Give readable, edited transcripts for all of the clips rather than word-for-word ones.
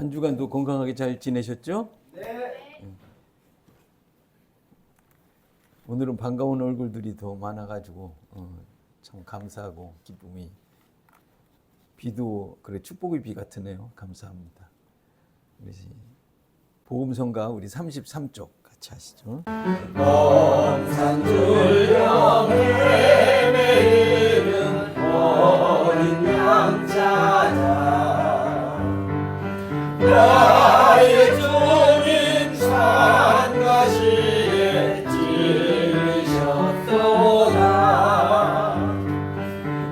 한 주간도 건강하게 잘 지내셨죠? 네. 오늘은 반가운 얼굴들이 더 많아가지고 참 감사하고 기쁨이, 비도 그래 축복의 비 같으네요. 감사합니다. 우리 보험성가 우리 33쪽 같이 하시죠. 산줄령 헤매이는 어린 양 찾아 나의 주님 산가시에 찔리셨도다.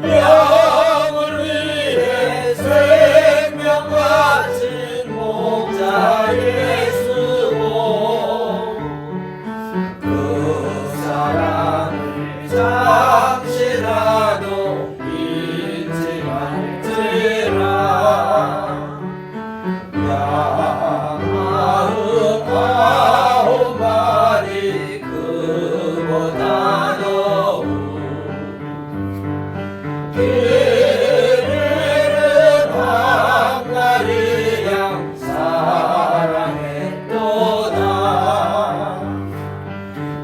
영을 위해 생명 바친 목자 예수고 그 사랑을 잠시라도 잊지 말지라. 양 아홉 마리 그보다 더욱 그들은 한 마리 양 사랑했도다.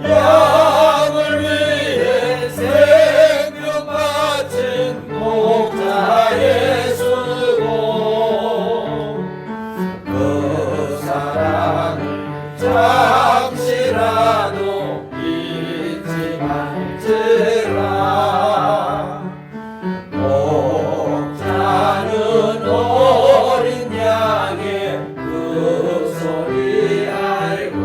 양을 위해 생명 바친 목자 예수고 그 사랑을 잠시라도 잊지 말지라. 목자는 어린 양의 그 소리 알고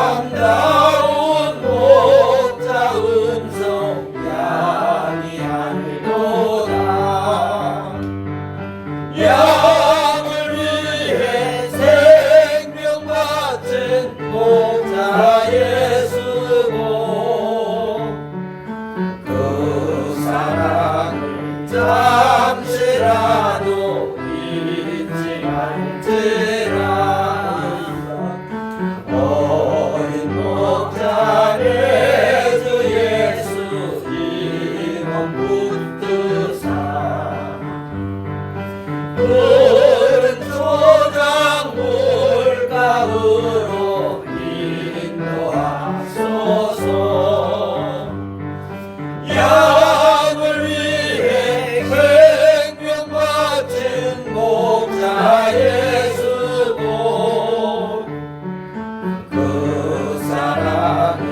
참다운 목자 음성 양이 알도다. 양을 위해 생명 바친 목자 예수고 그 사랑을 잠시라도 잊지 말지라. 어린 목자의 주 예수 임원 붙드사 푸른 초장 물가으로 인도하소서. 양을 위해 생명 바친 목자 예수고 그 사랑을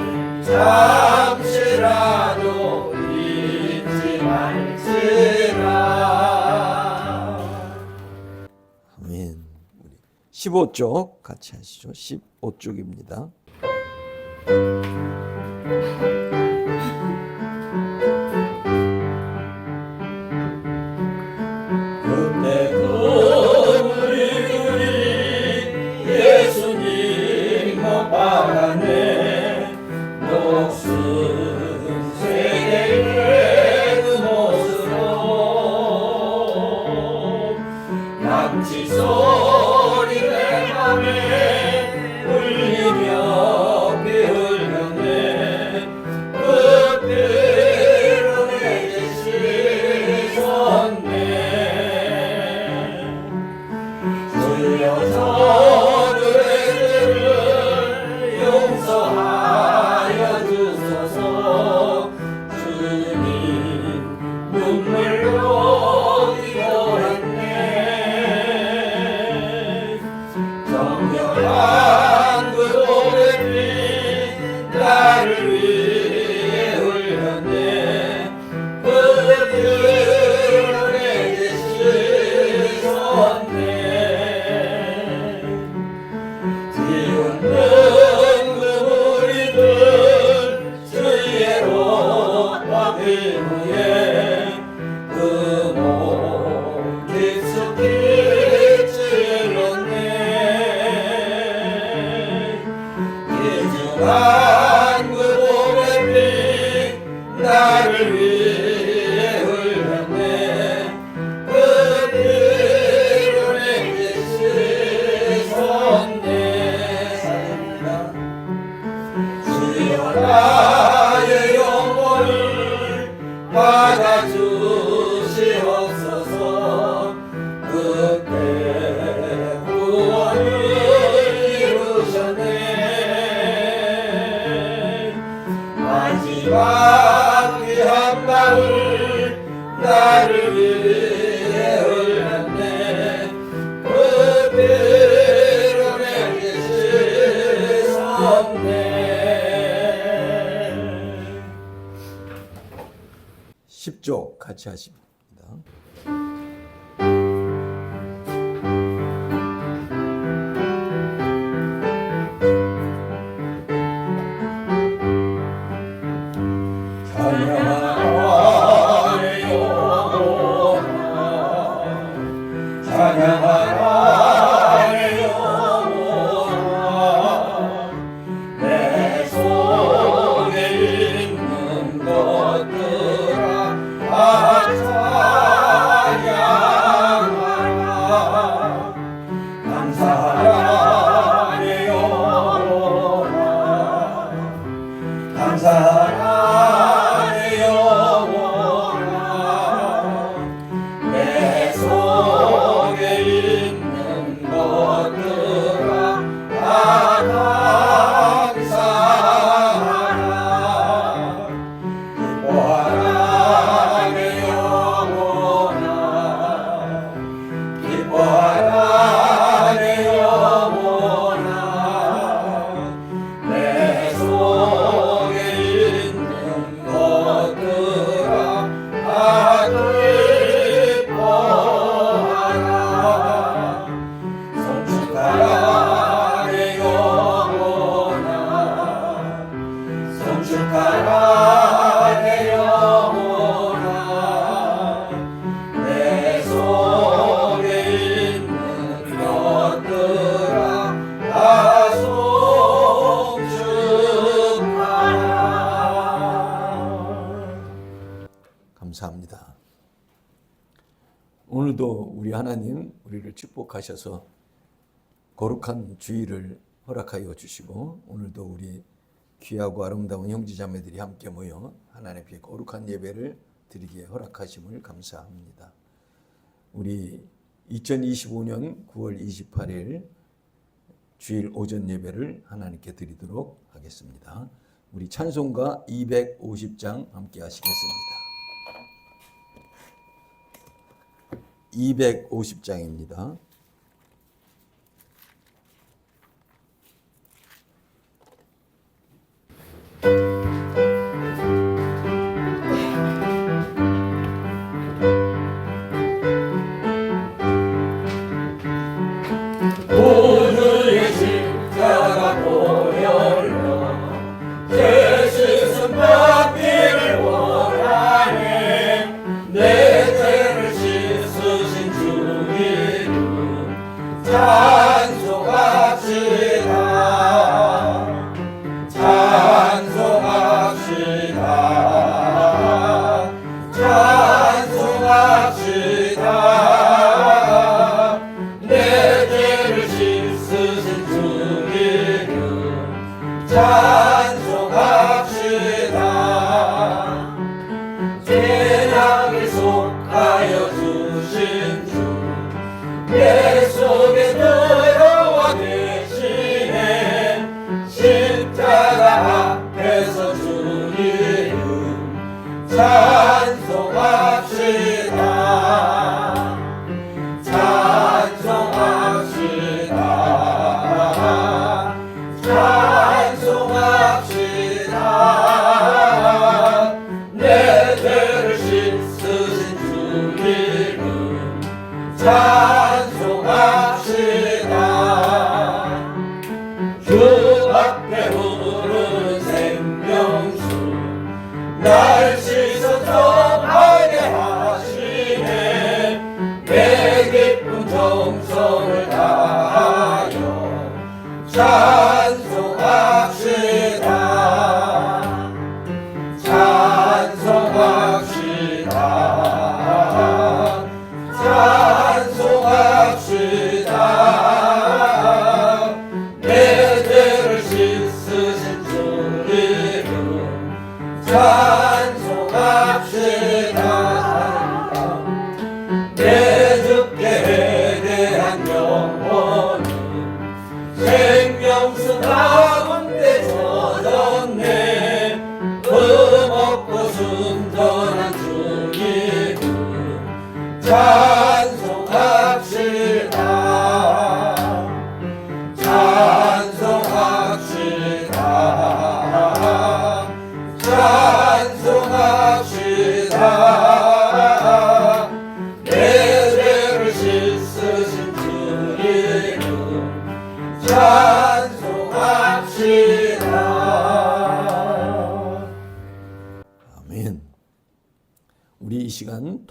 잠시라도 잊지 말지라. 아멘. 우리 15쪽 같이 하시죠. 15쪽입니다. 그때 우리 예수님 못 박았네. 녹슨 세계의 그 모습으로 남치 소리 내 맘에 울리며 피 흘렸네. 그 피로 내게 씻었네. 주여 저들을 용서하여 주소서. 주님 눈물로 기도했네. 같이 하십니다. 감사합니다. 오늘도 우리 하나님 우리를 축복하셔서 거룩한 주일을 허락하여 주시고 오늘도 우리 귀하고 아름다운 형제자매들이 함께 모여 하나님 앞에 거룩한 예배를 드리기에 허락하심을 감사합니다. 우리 2025년 9월 28일 주일 오전 예배를 하나님께 드리도록 하겠습니다. 우리 찬송가 250장 함께 하시겠습니다. 250장입니다. 오늘의 십자가 보혈로 제 씻은 받기를 원하네. 내 죄를 씻으신 주 이름 찬송합시다. 찬송합시다. 찬송합시다. 찬송합시다. 죄악을 속하여 주신 주 내 속에 들어와 계시네. 십자가 앞에서 주 이름 찬송합시다. 찬송합시다. 찬송합시다. 내 죄를 씻으신 주 이름 찬송합시다. 주 앞에 흐르는 생명수 날 씻어 정하게 하시네. 내 기쁜 정성을 다하여 찬송합시다. 찬송합시다. 찬송합시다.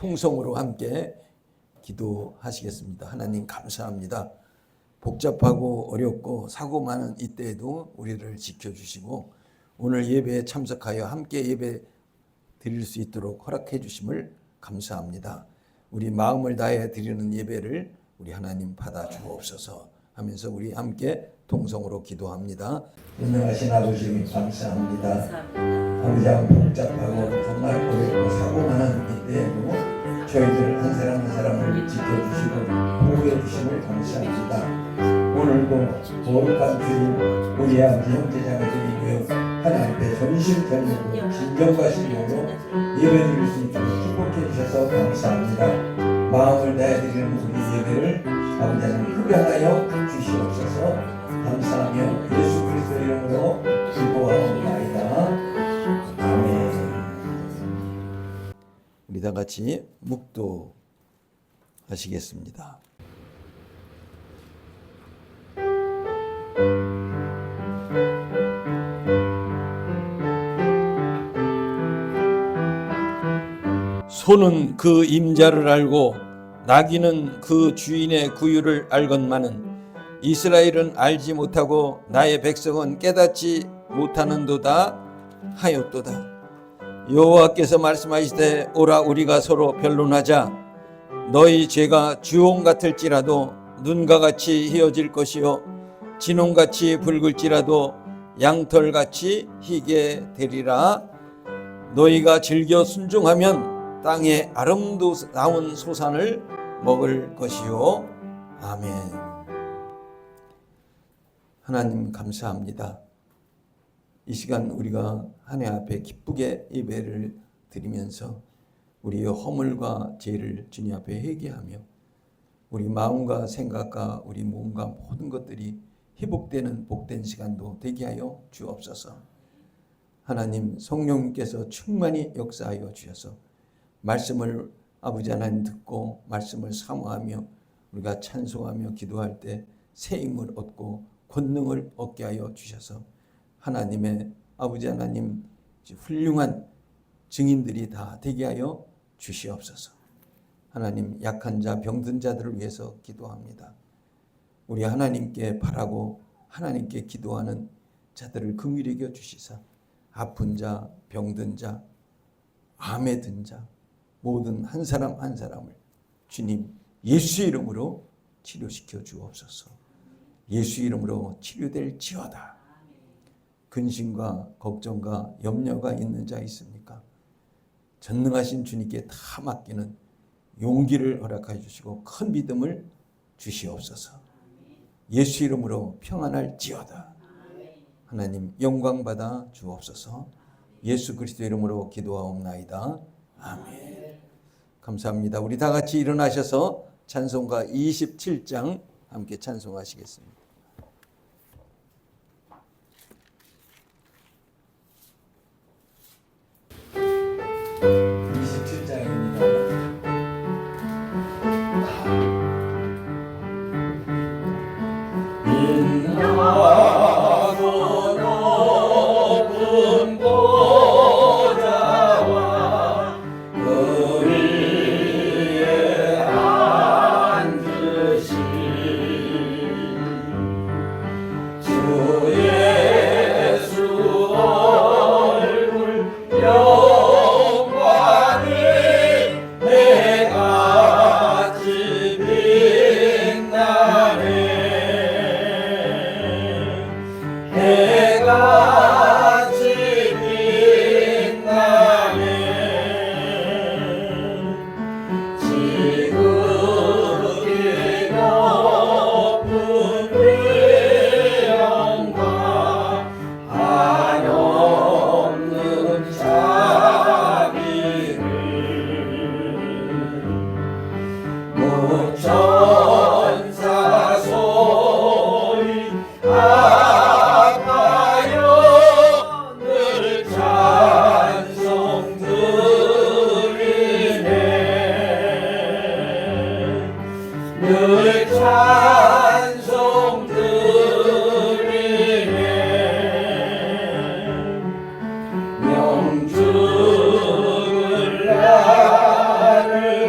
통성으로 함께 기도하시겠습니다. 하나님 감사합니다. 복잡하고 어렵고 사고 많은 이때에도 우리를 지켜주시고 오늘 예배에 참석하여 함께 예배 드릴 수 있도록 허락해 주심을 감사합니다. 우리 마음을 다해 드리는 예배를 우리 하나님 받아 주옵소서 하면서 우리 함께 통성으로 기도합니다. 은혜하신 아버지 감사합니다. 당장 복잡하고 정말 어렵고 사고 많은 이때에도 저희들 한 사람 한 사람을 지켜주시고 보호해 주심을 감사합니다. 오늘도 거룩한 주일 우리 아버지 형제자매들이고요 하나님 앞에 전심전력으로 진정과 신령으로 예배드릴 수 있도록 축복해 주셔서 감사합니다. 마음을 다해드리는 우리 예배를 아버지 하나님 흡양하여 주시옵소서. 감사하며 예수 그리스도 이름으로 기도하옵나이다. 아멘. 우리 다 같이 묵도하시겠습니다. 소는 그 임자를 알고 나귀는 그 주인의 구유를 알건만은 이스라엘은 알지 못하고 나의 백성은 깨닫지 못하는도다 하였도다. 여호와께서 말씀하시되 오라 우리가 서로 변론하자. 너희 죄가 주홍 같을지라도 눈과 같이 희어질 것이요 진홍같이 붉을지라도 양털같이 희게 되리라. 너희가 즐겨 순종하면 땅의 아름다운 소산을 먹을 것이요. 아멘. 하나님 감사합니다. 이 시간 우리가 하나님 앞에 기쁘게 예배를 드리면서 우리의 허물과 죄를 주님 앞에 회개하며 우리 마음과 생각과 우리 몸과 모든 것들이 회복되는 복된 시간도 되게 하여 주옵소서. 하나님 성령님께서 충만히 역사하여 주셔서 말씀을 아버지 하나님 듣고 말씀을 사모하며 우리가 찬송하며 기도할 때 새 힘을 얻고 권능을 얻게 하여 주셔서 하나님의 아버지 하나님 훌륭한 증인들이 다 되게 하여 주시옵소서. 하나님 약한 자 병든 자들을 위해서 기도합니다. 우리 하나님께 바라고 하나님께 기도하는 자들을 긍휼히 여겨 주시사 아픈 자 병든 자 암에 든 자 모든 한 사람 한 사람을 주님 예수 이름으로 치료시켜 주옵소서. 예수 이름으로 치료될지어다. 근심과 걱정과 염려가 있는 자 있습니까? 전능하신 주님께 다 맡기는 용기를 허락하여 주시고 큰 믿음을 주시옵소서. 예수 이름으로 평안할지어다. 하나님 영광 받아 주옵소서. 예수 그리스도 이름으로 기도하옵나이다. 아멘. 감사합니다. 우리 다 같이 일어나셔서 찬송가 27장 함께 찬송하시겠습니다. 영주를 나를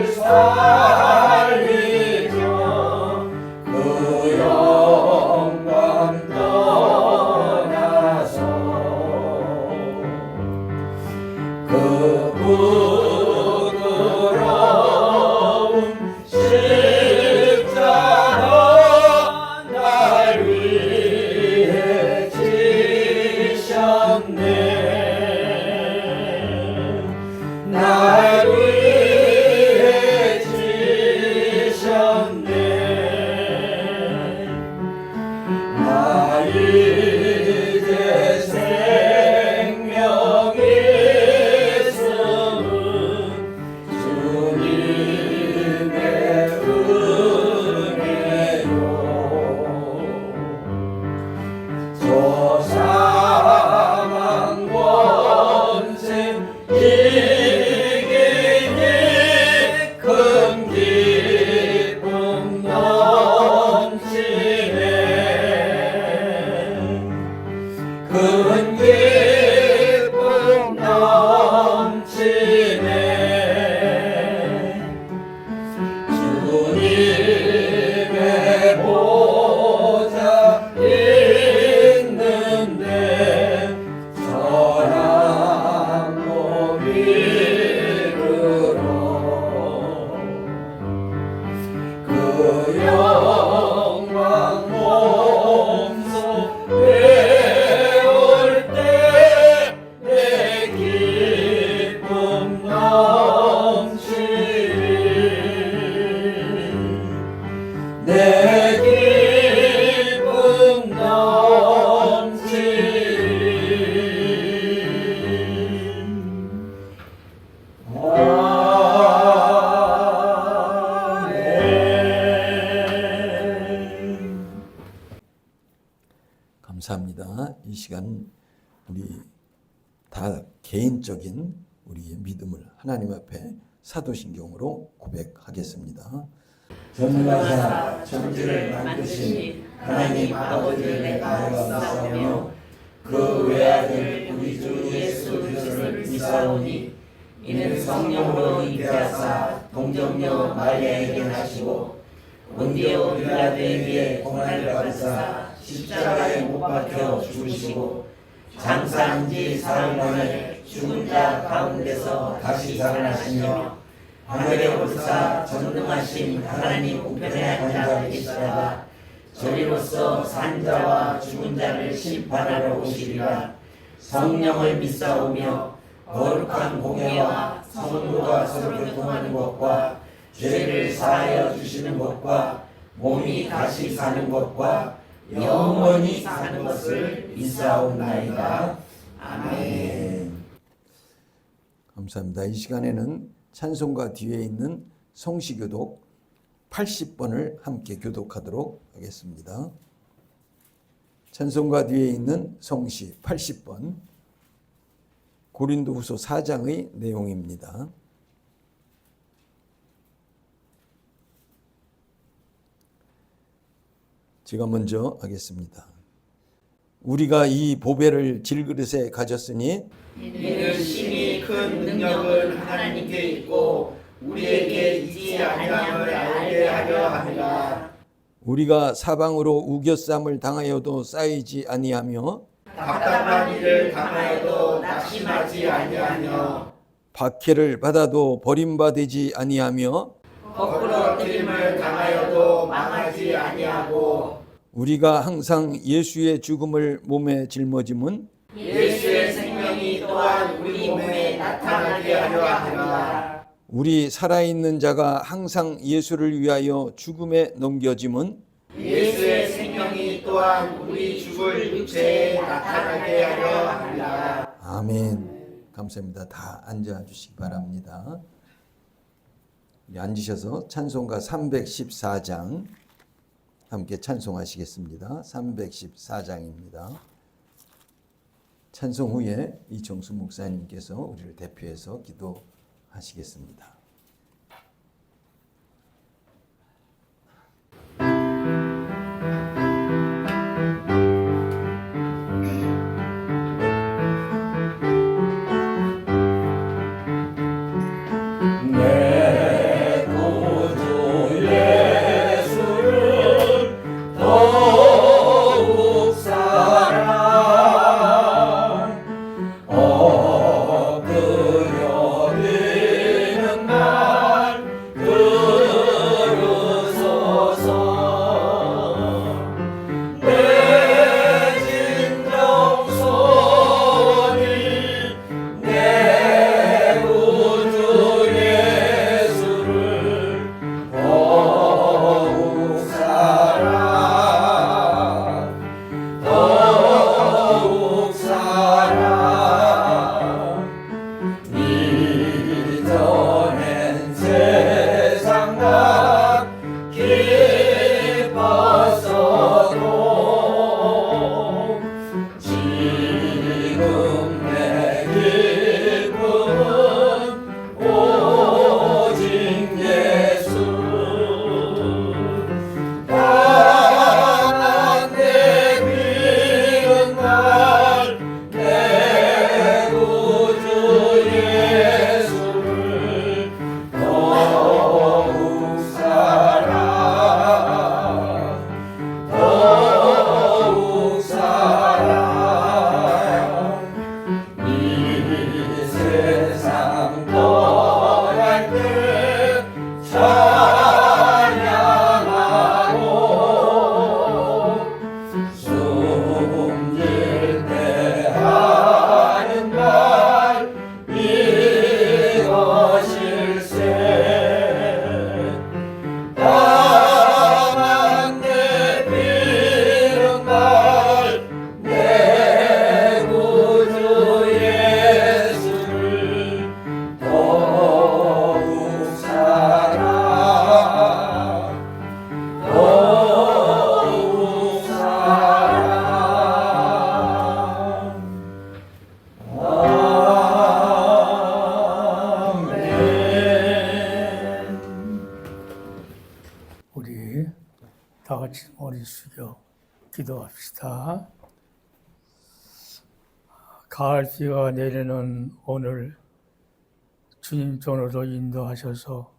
내 기쁨 넘치리. 감사합니다. 이 시간 우리 다 개인적인 우리의 믿음을 하나님 앞에 사도신경으로 고백하겠습니다. 전능하사 천지를 만드신 하나님 아버지를 내가 믿사오며 그 외아들 우리 주 예수 그리스도를 믿사오니 이는 성령으로 잉태하사 동정녀 마리아에게 나시고 본디오 빌라도에게 고난을 받으사 십자가에 못 박혀 죽으시고 장사한 지 사흘 만에 죽은 자 가운데서 다시 살아나시며 하늘에 오르사 전능하신 하나님 우편에 앉아 계시다가 저리로서 산 자와 죽은 자를 심판하러 오시리라. 성령을 믿사오며 거룩한 공예와 성도가 서로 교통하는 것과 죄를 사하여 주시는 것과 몸이 다시 사는 것과 영원히 사는 것을 믿사옵나이다. 아멘. 감사합니다. 이 시간에는 찬송가 뒤에 있는 성시교독 80번을 함께 교독하도록 하겠습니다. 찬송가 뒤에 있는 성시 80번, 고린도후서 4장의 내용입니다. 제가 먼저 하겠습니다. 우리가 이 보배를 질그릇에 가졌으니 이는 심히 큰 능력은 하나님께 있고 우리에게 있지 아니함을 알게 하려 함이라. 우리가 사방으로 우겨쌈을 당하여도 쌓이지 아니하며 답답한 일을 당하여도 낙심하지 아니하며 박해를 받아도 버림받지 아니하며 거꾸로 트림을 당하여도 망하지 아니하고 우리가 항상 예수의 죽음을 몸에 짊어짐은 예수의 생명이 또한 우리 몸에 나타나게 하려 함이라. 우리 살아있는 자가 항상 예수를 위하여 죽음에 넘겨짐은 예수의 생명이 또한 우리 죽을 육체에 나타나게 하려 함이라. 아멘. 감사합니다. 다 앉아 주시기 바랍니다. 앉으셔서 찬송가 314장 함께 찬송하시겠습니다. 314장입니다. 찬송 후에 이정수 목사님께서 우리를 대표해서 기도하시겠습니다. 내 구주 예수를 더욱 사랑 엎드려 비는 날 우리 다 같이 머리 숙여 기도합시다. 가을비가 내리는 오늘 주님 손으로 인도하셔서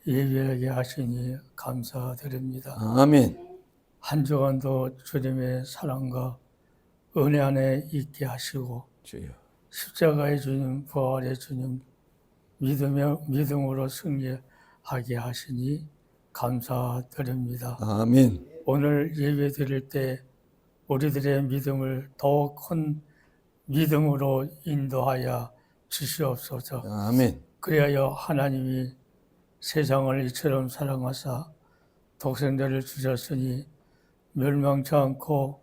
예배하게 하시니 감사드립니다. 아멘. 한 주간도 주님의 사랑과 은혜 안에 있게 하시고 주여. 십자가의 주님, 부활의 주님, 믿음으로 승리하게 하시니 감사드립니다. 아멘. 오늘 예배 드릴 때 우리들의 믿음을 더욱 큰 믿음으로 인도하여 주시옵소서. 아멘. 그리하여 하나님이 세상을 이처럼 사랑하사 독생자를 주셨으니 멸망치 않고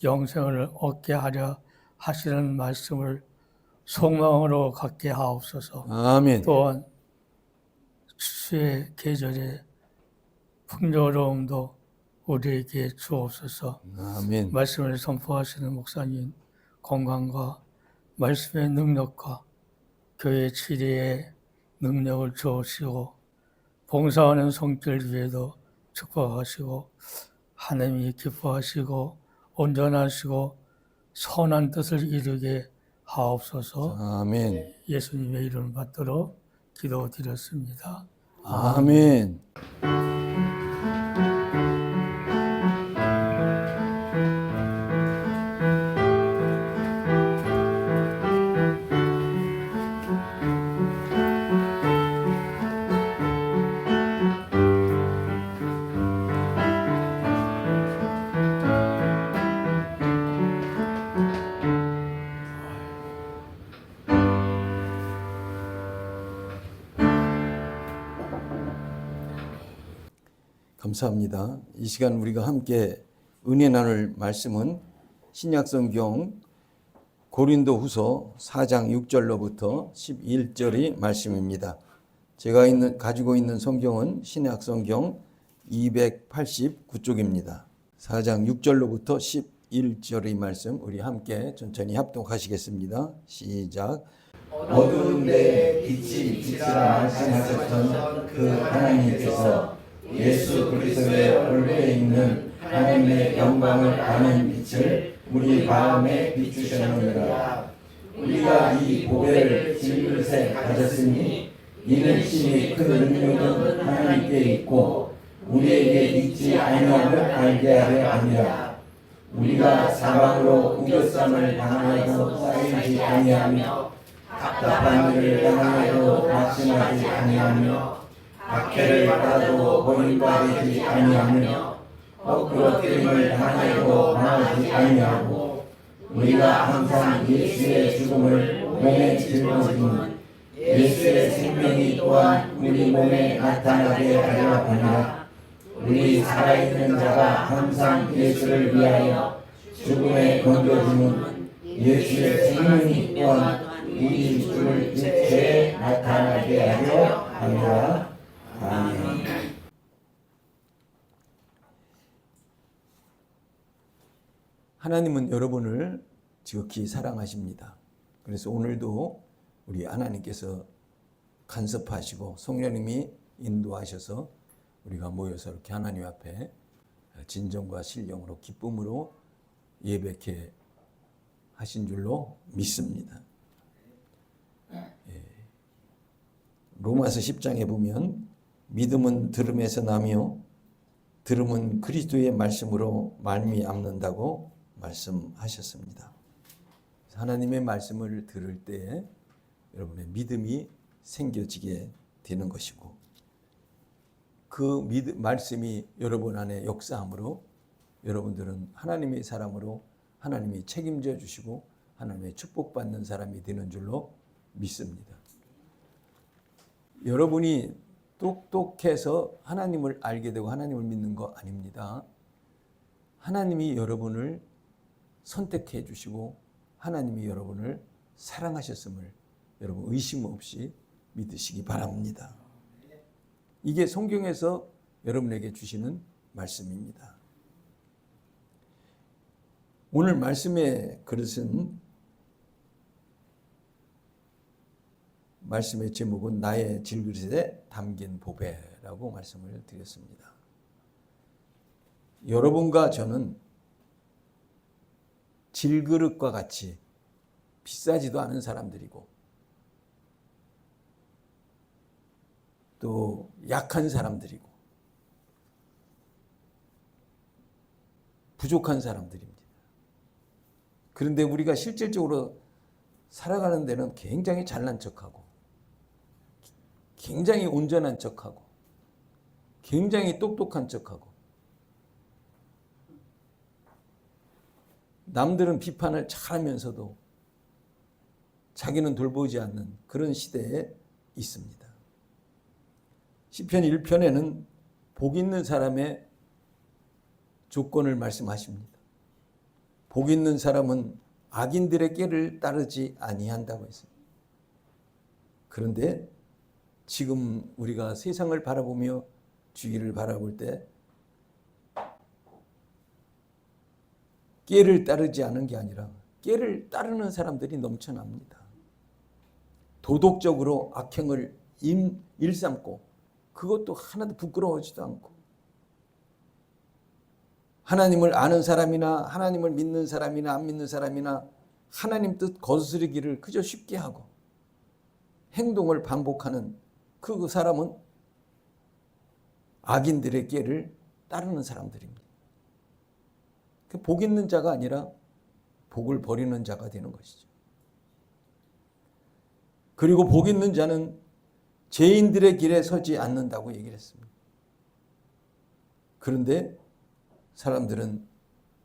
영생을 얻게 하려 하시는 말씀을 소망으로 갖게 하옵소서. 아멘. 또한 추수의 계절에 풍요로움도 우리에게 주옵소서. 아멘. 말씀을 선포하시는 목사님 건강과 말씀의 능력과 교회 치리의 능력을 주옵시고 봉사하는 손길 위에도 축복하시고 하나님이 기뻐하시고 온전하시고 선한 뜻을 이루게 하옵소서. 아멘. 예수님의 이름을 받들어 기도드렸습니다. 아멘. 감사합니다. 이 시간 우리가 함께 은혜 나눌 말씀은 신약성경 고린도후서 4장 6절로부터 11절의 말씀입니다. 제가 가지고 있는 성경은 신약성경 289쪽입니다. 4장 6절로부터 11절의 말씀 우리 함께 천천히 합독하시겠습니다. 시작. 어두운 데에 빛이 비치라 말씀하셨던 그 하나님께서 예수 그리스도의 얼굴에 있는 하나님의 영광을 아는 빛을 우리 마음에 비추셨느니라. 우리가 이 보배를 질그릇에 가졌으니 이는 심히 그 능력은 하나님께 있고 우리에게 있지 아니함을 알게 하려 함이라. 우리가 사방으로 우겨쌈을 당하여도 쌓이지 아니하며 답답한 일을 당하여도 낙심하지 아니하며 박해를 받아도 버림받지 아니하며 헛구러뜨림을 당하여도 망하지 아니하고 우리가 항상 예수의 죽음을 몸에 짊어지는 예수의 생명이 또한 우리 몸에 나타나게 하려 합니다. 우리 살아있는 자가 항상 예수를 위하여 죽음에 넘겨지는 예수의 생명이 또한 우리 죽을 육체에 나타나게 하려 합니다. 아멘. 하나님은 여러분을 지극히 사랑하십니다. 그래서 오늘도 우리 하나님께서 간섭하시고 성령님이 인도하셔서 우리가 모여서 이렇게 하나님 앞에 진정과 신령으로 기쁨으로 예배케 하신 줄로 믿습니다. 로마서 10장에 보면 믿음은 들음에서 나며 들음은 그리스도의 말씀으로 말미암는다고 말씀하셨습니다. 하나님의 말씀을 들을 때 여러분의 믿음이 생겨지게 되는 것이고 그 말씀이 여러분 안에 역사함으로 여러분들은 하나님의 사람으로 하나님이 책임져 주시고 하나님의 축복받는 사람이 되는 줄로 믿습니다. 여러분이 똑똑해서 하나님을 알게 되고 하나님을 믿는 거 아닙니다. 하나님이 여러분을 선택해 주시고 하나님이 여러분을 사랑하셨음을 여러분 의심 없이 믿으시기 바랍니다. 이게 성경에서 여러분에게 주시는 말씀입니다. 오늘 말씀의 그릇은 말씀의 제목은 나의 질그릇에 담긴 보배라고 말씀을 드렸습니다. 여러분과 저는 질그릇과 같이 비싸지도 않은 사람들이고 또 약한 사람들이고 부족한 사람들입니다. 그런데 우리가 실질적으로 살아가는 데는 굉장히 잘난 척하고 굉장히 온전한 척하고 굉장히 똑똑한 척하고 남들은 비판을 잘하면서도 자기는 돌보지 않는 그런 시대에 있습니다. 시편 1편에는 복 있는 사람의 조건을 말씀하십니다. 복 있는 사람은 악인들의 꾀를 따르지 아니한다고 했습니다. 그런데 지금 우리가 세상을 바라보며 주위를 바라볼 때 꾀를 따르지 않은 게 아니라 꾀를 따르는 사람들이 넘쳐납니다. 도덕적으로 악행을 일삼고 그것도 하나도 부끄러워하지도 않고 하나님을 아는 사람이나 하나님을 믿는 사람이나 안 믿는 사람이나 하나님 뜻 거스르기를 그저 쉽게 하고 행동을 반복하는 그 사람은 악인들의 꾀를 따르는 사람들입니다. 복 있는 자가 아니라 복을 버리는 자가 되는 것이죠. 그리고 복 있는 자는 죄인들의 길에 서지 않는다고 얘기를 했습니다. 그런데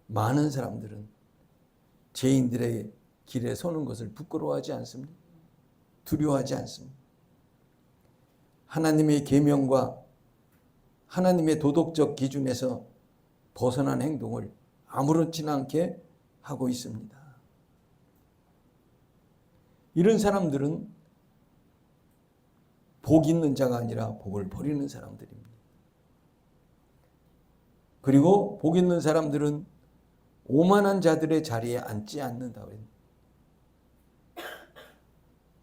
많은 사람들은 죄인들의 길에 서는 것을 부끄러워하지 않습니다. 두려워하지 않습니다. 하나님의 계명과 하나님의 도덕적 기준에서 벗어난 행동을 아무렇지나 않게 하고 있습니다. 이런 사람들은 복 있는 자가 아니라 복을 버리는 사람들입니다. 그리고 복 있는 사람들은 오만한 자들의 자리에 앉지 않는다고 합니다.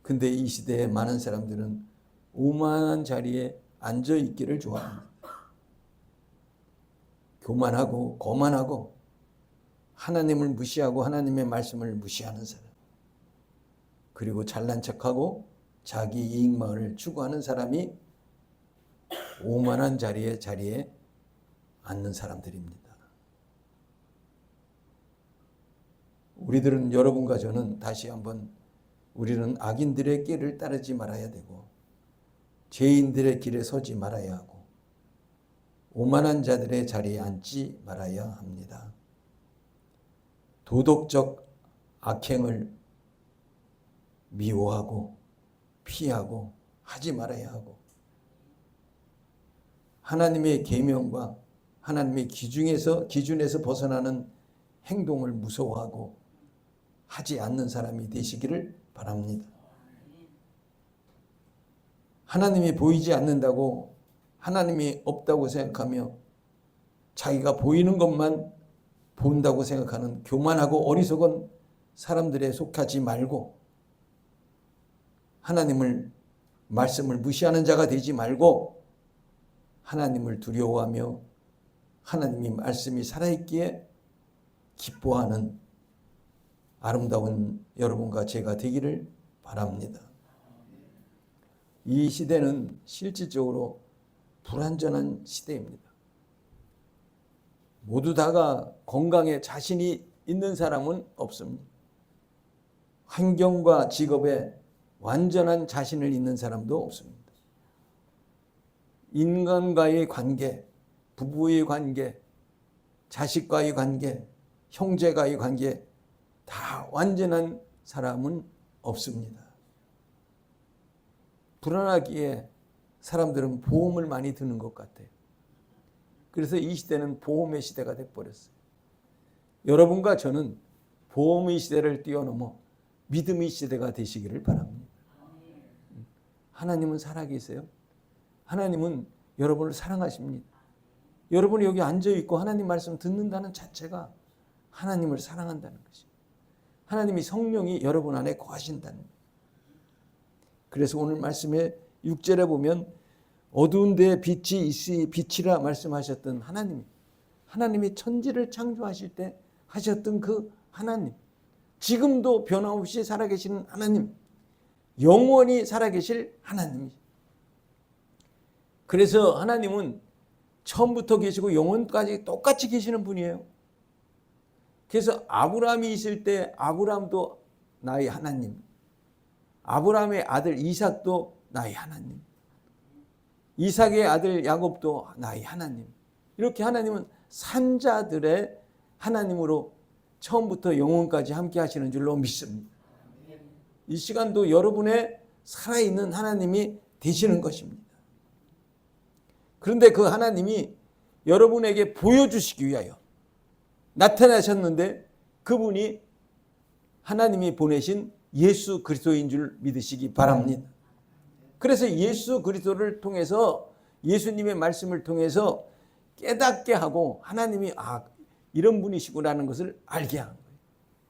근데 이 시대에 많은 사람들은 오만한 자리에 앉아 있기를 좋아합니다. 교만하고 거만하고 하나님을 무시하고 하나님의 말씀을 무시하는 사람, 그리고 잘난 척하고 자기 이익만을 추구하는 사람이 오만한 자리에 앉는 사람들입니다. 우리들은, 여러분과 저는 다시 한번 우리는 악인들의 길을 따르지 말아야 되고 죄인들의 길에 서지 말아야 하고 오만한 자들의 자리에 앉지 말아야 합니다. 도덕적 악행을 미워하고 피하고 하지 말아야 하고 하나님의 계명과 하나님의 기준에서 벗어나는 행동을 무서워하고 하지 않는 사람이 되시기를 바랍니다. 하나님이 보이지 않는다고 하나님이 없다고 생각하며 자기가 보이는 것만 본다고 생각하는 교만하고 어리석은 사람들에 속하지 말고 하나님을 말씀을 무시하는 자가 되지 말고 하나님을 두려워하며 하나님의 말씀이 살아있기에 기뻐하는 아름다운 여러분과 제가 되기를 바랍니다. 이 시대는 실질적으로 불완전한 시대입니다. 모두 다가 건강에 자신이 있는 사람은 없습니다. 환경과 직업에 완전한 자신을 있는 사람도 없습니다. 인간과의 관계, 부부의 관계, 자식과의 관계, 형제과의 관계 다 완전한 사람은 없습니다. 불안하기에 사람들은 보험을 많이 드는 것 같아요. 그래서 이 시대는 보험의 시대가 돼버렸어요. 여러분과 저는 보험의 시대를 뛰어넘어 믿음의 시대가 되시기를 바랍니다. 하나님은 살아계세요. 하나님은 여러분을 사랑하십니다. 여러분이 여기 앉아있고 하나님 말씀 듣는다는 자체가 하나님을 사랑한다는 것이에요. 하나님이 성령이 여러분 안에 거하신다는 거예요. 그래서 오늘 말씀에 6절에 보면 어두운 데에 빛이 있으니 빛이라 말씀하셨던 하나님이 천지를 창조하실 때 하셨던 그 하나님, 지금도 변함없이 살아계시는 하나님, 영원히 살아계실 하나님. 그래서 하나님은 처음부터 계시고 영원까지 똑같이 계시는 분이에요. 그래서 아브라함이 있을 때 아브라함도 나의 하나님, 아브라함의 아들 이삭도 나의 하나님, 이삭의 아들 야곱도 나의 하나님. 이렇게 하나님은 산자들의 하나님으로 처음부터 영원까지 함께 하시는 줄로 믿습니다. 이 시간도 여러분의 살아있는 하나님이 되시는 것입니다. 그런데 그 하나님이 여러분에게 보여주시기 위하여 나타나셨는데 그분이 하나님이 보내신 예수 그리스도인 줄 믿으시기 바랍니다. 그래서 예수 그리스도를 통해서 예수님의 말씀을 통해서 깨닫게 하고 하나님이 이런 분이시구나라는 것을 알게 한 거예요.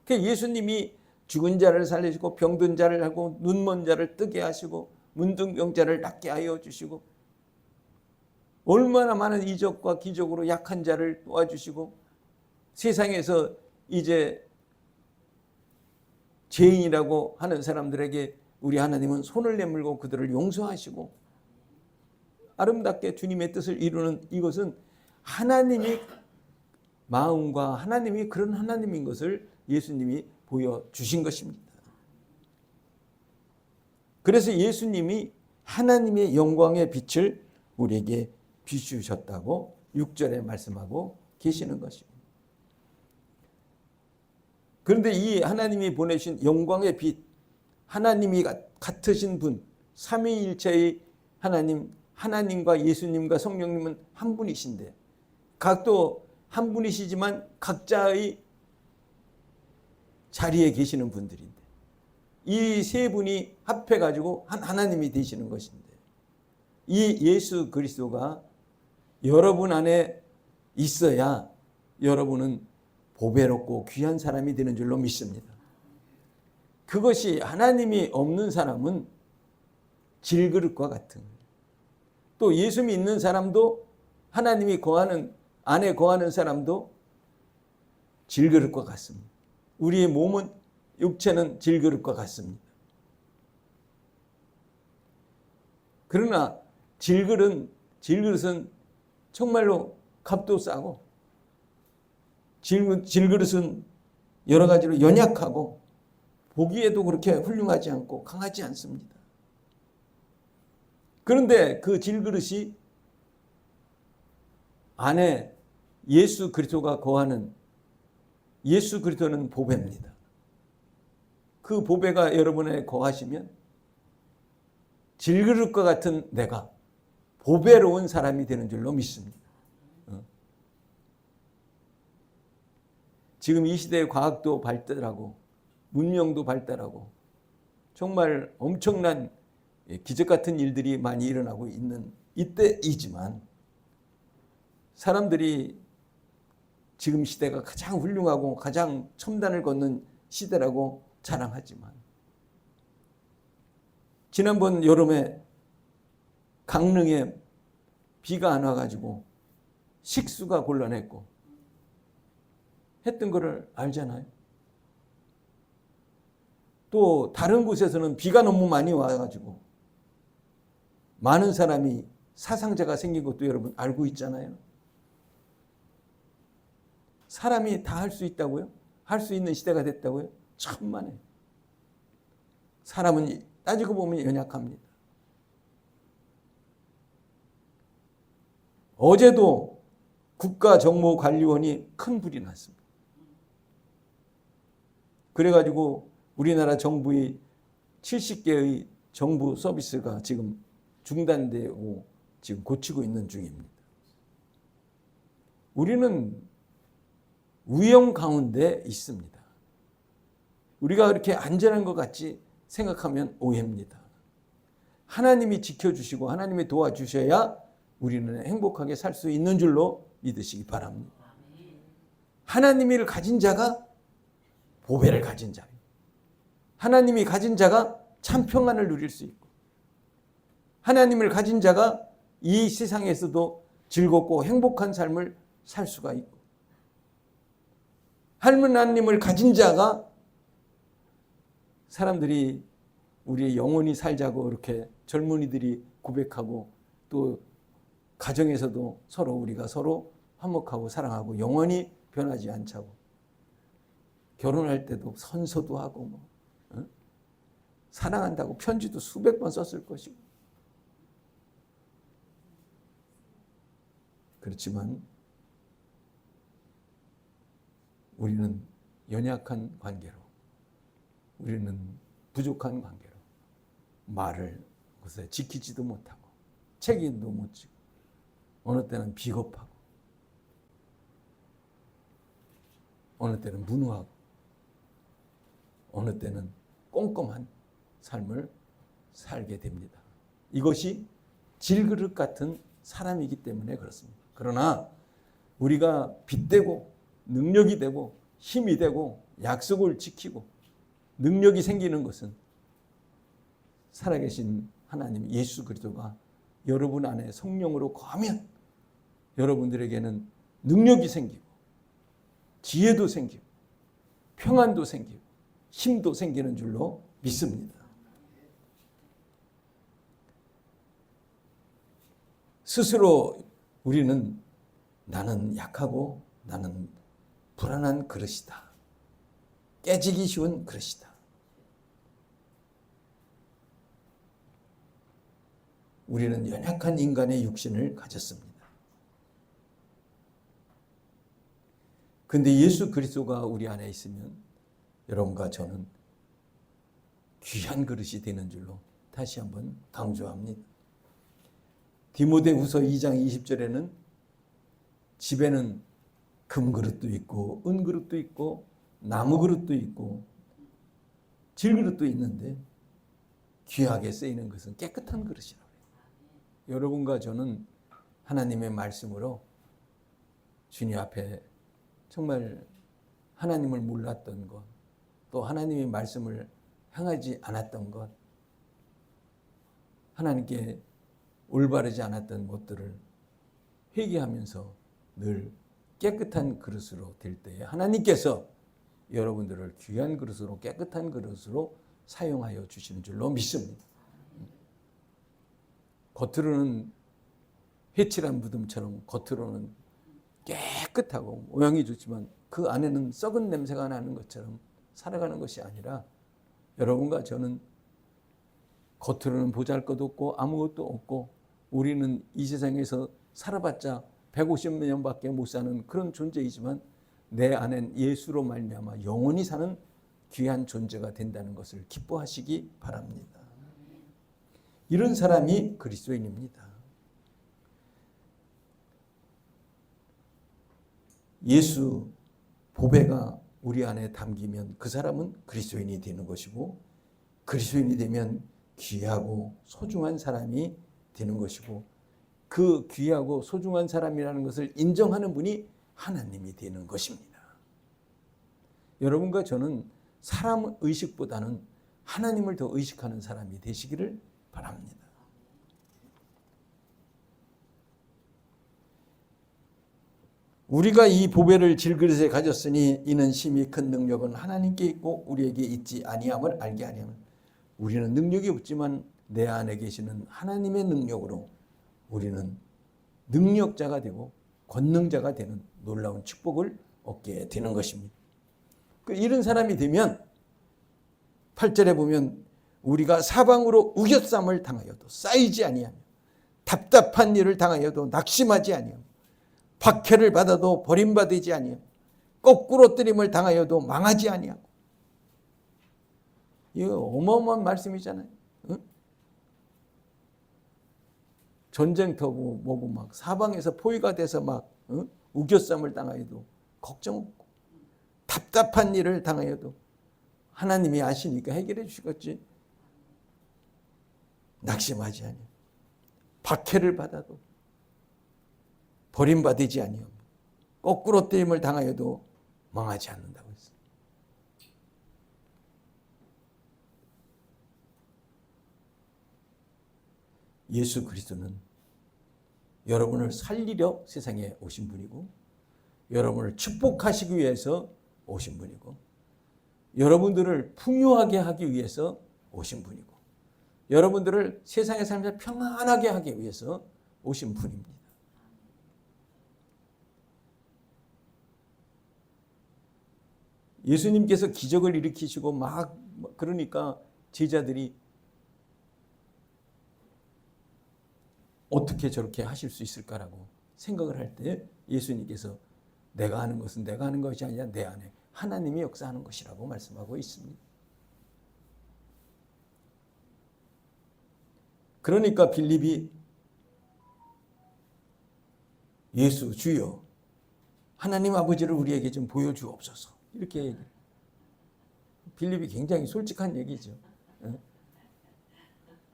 그러니까 예수님이 죽은 자를 살리시고 병든 자를 하고 눈먼 자를 뜨게 하시고 문둥병자를 낫게 하여 주시고 얼마나 많은 이적과 기적으로 약한 자를 도와주시고 세상에서 이제 죄인이라고 하는 사람들에게 우리 하나님은 손을 내밀고 그들을 용서하시고 아름답게 주님의 뜻을 이루는 이것은 하나님이 마음과 하나님이 그런 하나님인 것을 예수님이 보여주신 것입니다. 그래서 예수님이 하나님의 영광의 빛을 우리에게 비추셨다고 6절에 말씀하고 계시는 것입니다. 그런데 이 하나님이 보내신 영광의 빛, 하나님이 같으신 분, 삼위일체의 하나님, 하나님과 예수님과 성령님은 한 분이신데 각도 한 분이시지만 각자의 자리에 계시는 분들인데 이 세 분이 합해가지고 한 하나님이 되시는 것인데 이 예수 그리스도가 여러분 안에 있어야 여러분은 보배롭고 귀한 사람이 되는 줄로 믿습니다. 그것이 하나님이 없는 사람은 질그릇과 같은, 또 예수 믿는 사람도 하나님이 안에 거하는 사람도 질그릇과 같습니다. 우리의 몸은, 육체는 질그릇과 같습니다. 그러나 질그릇은 정말로 값도 싸고 질그릇은 여러 가지로 연약하고 보기에도 그렇게 훌륭하지 않고 강하지 않습니다. 그런데 그 질그릇이 안에 예수 그리스도가 거하는 예수 그리스도는 보배입니다. 그 보배가 여러분에 거하시면 질그릇과 같은 내가 보배로운 사람이 되는 줄로 믿습니다. 지금 이 시대의 과학도 발달하고 문명도 발달하고 정말 엄청난 기적 같은 일들이 많이 일어나고 있는 이때이지만 사람들이 지금 시대가 가장 훌륭하고 가장 첨단을 걷는 시대라고 자랑하지만 지난번 여름에 강릉에 비가 안 와가지고 식수가 곤란했고 했던 거를 알잖아요. 또 다른 곳에서는 비가 너무 많이 와가지고 많은 사람이 사상자가 생긴 것도 여러분 알고 있잖아요. 사람이 다 할 수 있다고요? 할 수 있는 시대가 됐다고요? 천만에. 사람은 따지고 보면 연약합니다. 어제도 국가정보관리원이 큰 불이 났습니다. 그래가지고 우리나라 정부의 70개의 정부 서비스가 지금 중단되고 지금 고치고 있는 중입니다. 우리는 위험 가운데 있습니다. 우리가 그렇게 안전한 것 같이 생각하면 오해입니다. 하나님이 지켜주시고 하나님이 도와주셔야 우리는 행복하게 살 수 있는 줄로 믿으시기 바랍니다. 하나님을 가진 자가 보배를 가진 자예요. 하나님이 가진 자가 참 평안을 누릴 수 있고 하나님을 가진 자가 이 세상에서도 즐겁고 행복한 삶을 살 수가 있고 하나님을 가진 자가 사람들이 우리 영원히 살자고 이렇게 젊은이들이 고백하고 또 가정에서도 서로 우리가 서로 화목하고 사랑하고 영원히 변하지 않자고 결혼할 때도 선서도 하고 뭐 사랑한다고 편지도 수백 번 썼을 것이고 그렇지만 우리는 연약한 관계로 우리는 부족한 관계로 말을 그것에 지키지도 못하고 책임도 못 지고 어느 때는 비겁하고 어느 때는 무능하고 어느 때는 꼼꼼한 삶을 살게 됩니다. 이것이 질그릇 같은 사람이기 때문에 그렇습니다. 그러나 우리가 빚되고 능력이 되고 힘이 되고 약속을 지키고 능력이 생기는 것은 살아계신 하나님 예수 그리스도가 여러분 안에 성령으로 거하면 여러분들에게는 능력이 생기고 지혜도 생기고 평안도 생기고 힘도 생기는 줄로 믿습니다. 스스로 우리는 나는 약하고 나는 불안한 그릇이다. 깨지기 쉬운 그릇이다. 우리는 연약한 인간의 육신을 가졌습니다. 근데 예수 그리스도가 우리 안에 있으면 여러분과 저는 귀한 그릇이 되는 줄로 다시 한번 강조합니다. 디모데후서 2장 20절에는 집에는 금그릇도 있고 은그릇도 있고 나무그릇도 있고 질그릇도 있는데 귀하게 쓰이는 것은 깨끗한 그릇이라고 해요. 여러분과 저는 하나님의 말씀으로 주님 앞에 정말 하나님을 몰랐던 것, 또 하나님의 말씀을 향하지 않았던 것, 하나님께 올바르지 않았던 것들을 회개하면서 늘 깨끗한 그릇으로 될 때에 하나님께서 여러분들을 귀한 그릇으로 깨끗한 그릇으로 사용하여 주시는 줄로 믿습니다. 겉으로는 회칠한 무덤처럼 겉으로는 깨끗하고 모양이 좋지만 그 안에는 썩은 냄새가 나는 것처럼 살아가는 것이 아니라 여러분과 저는 겉으로는 보잘것없고 아무것도 없고 우리는 이 세상에서 살아봤자 150년밖에 못 사는 그런 존재이지만 내 안엔 예수로 말미암아 영원히 사는 귀한 존재가 된다는 것을 기뻐하시기 바랍니다. 이런 사람이 그리스도인입니다. 예수 보배가 우리 안에 담기면 그 사람은 그리스도인이 되는 것이고 그리스도인이 되면 귀하고 소중한 사람이 되는 것이고 그 귀하고 소중한 사람이라는 것을 인정하는 분이 하나님이 되는 것입니다. 여러분과 저는 사람 의식보다는 하나님을 더 의식하는 사람이 되시기를 바랍니다. 우리가 이 보배를 질그릇에 가졌으니 이는 심히 큰 능력은 하나님께 있고 우리에게 있지 아니함을 알게 하려면 우리는 능력이 없지만 내 안에 계시는 하나님의 능력으로 우리는 능력자가 되고 권능자가 되는 놀라운 축복을 얻게 되는 것입니다. 이런 사람이 되면 8절에 보면 우리가 사방으로 우겨쌈을 당하여도 쌓이지 아니하며 답답한 일을 당하여도 낙심하지 아니하며 박해를 받아도 버림받지 아니하며 거꾸로 뜨림을 당하여도 망하지 아니하고. 이거 어마어마한 말씀이잖아요. 응? 전쟁터고 뭐고 막 사방에서 포위가 돼서 막 우겨쌈을 당하여도 걱정 없고 답답한 일을 당하여도 하나님이 아시니까 해결해 주시겠지. 낙심하지 아니하며 박해를 받아도 버림받지 아니하며 거꾸로 뜨임을 당하여도 망하지 않는다고 했어요. 예수 그리스도는 여러분을 살리려 세상에 오신 분이고 여러분을 축복하시기 위해서 오신 분이고, 여러분들을 풍요하게 하기 위해서 오신 분이고, 여러분들을 세상의 삶을 평안하게 하기 위해서 오신 분입니다. 예수님께서 기적을 일으키시고 막 그러니까 제자들이 어떻게 저렇게 하실 수 있을까라고 생각을 할 때 예수님께서 내가 하는 것은 내가 하는 것이 아니라 내 안에 하나님이 역사하는 것이라고 말씀하고 있습니다. 그러니까 빌립이 예수 주여 하나님 아버지를 우리에게 좀 보여주옵소서 이렇게 얘기해요. 빌립이 굉장히 솔직한 얘기죠.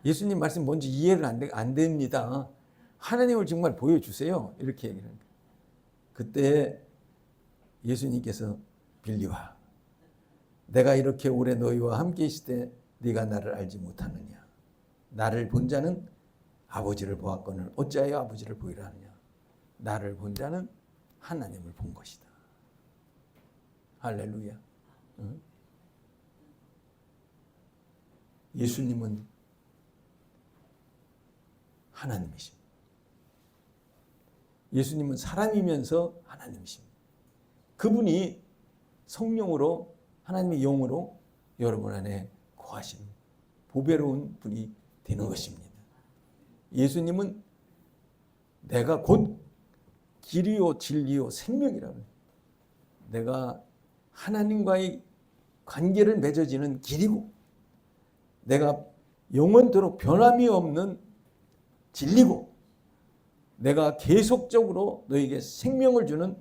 예수님 말씀 뭔지 이해를 안 됩니다. 하나님을 정말 보여주세요. 이렇게 얘기를 합니다. 그때 예수님께서 빌립아 내가 이렇게 오래 너희와 함께 있을 때 네가 나를 알지 못하느냐. 나를 본 자는 아버지를 보았거늘 어찌하여 아버지를 보이라 하느냐. 나를 본 자는 하나님을 본 것이다. 할렐루야. 예수님은 하나님이십니다. 예수님은 사람이면서 하나님이십니다. 그분이 성령으로 하나님의 영으로 여러분 안에 거하시는 보배로운 분이 되는 것입니다. 예수님은 내가 곧 길이요 진리요 생명이라고 내가 하나님과의 관계를 맺어지는 길이고 내가 영원토록 변함이 없는 진리고 내가 계속적으로 너에게 생명을 주는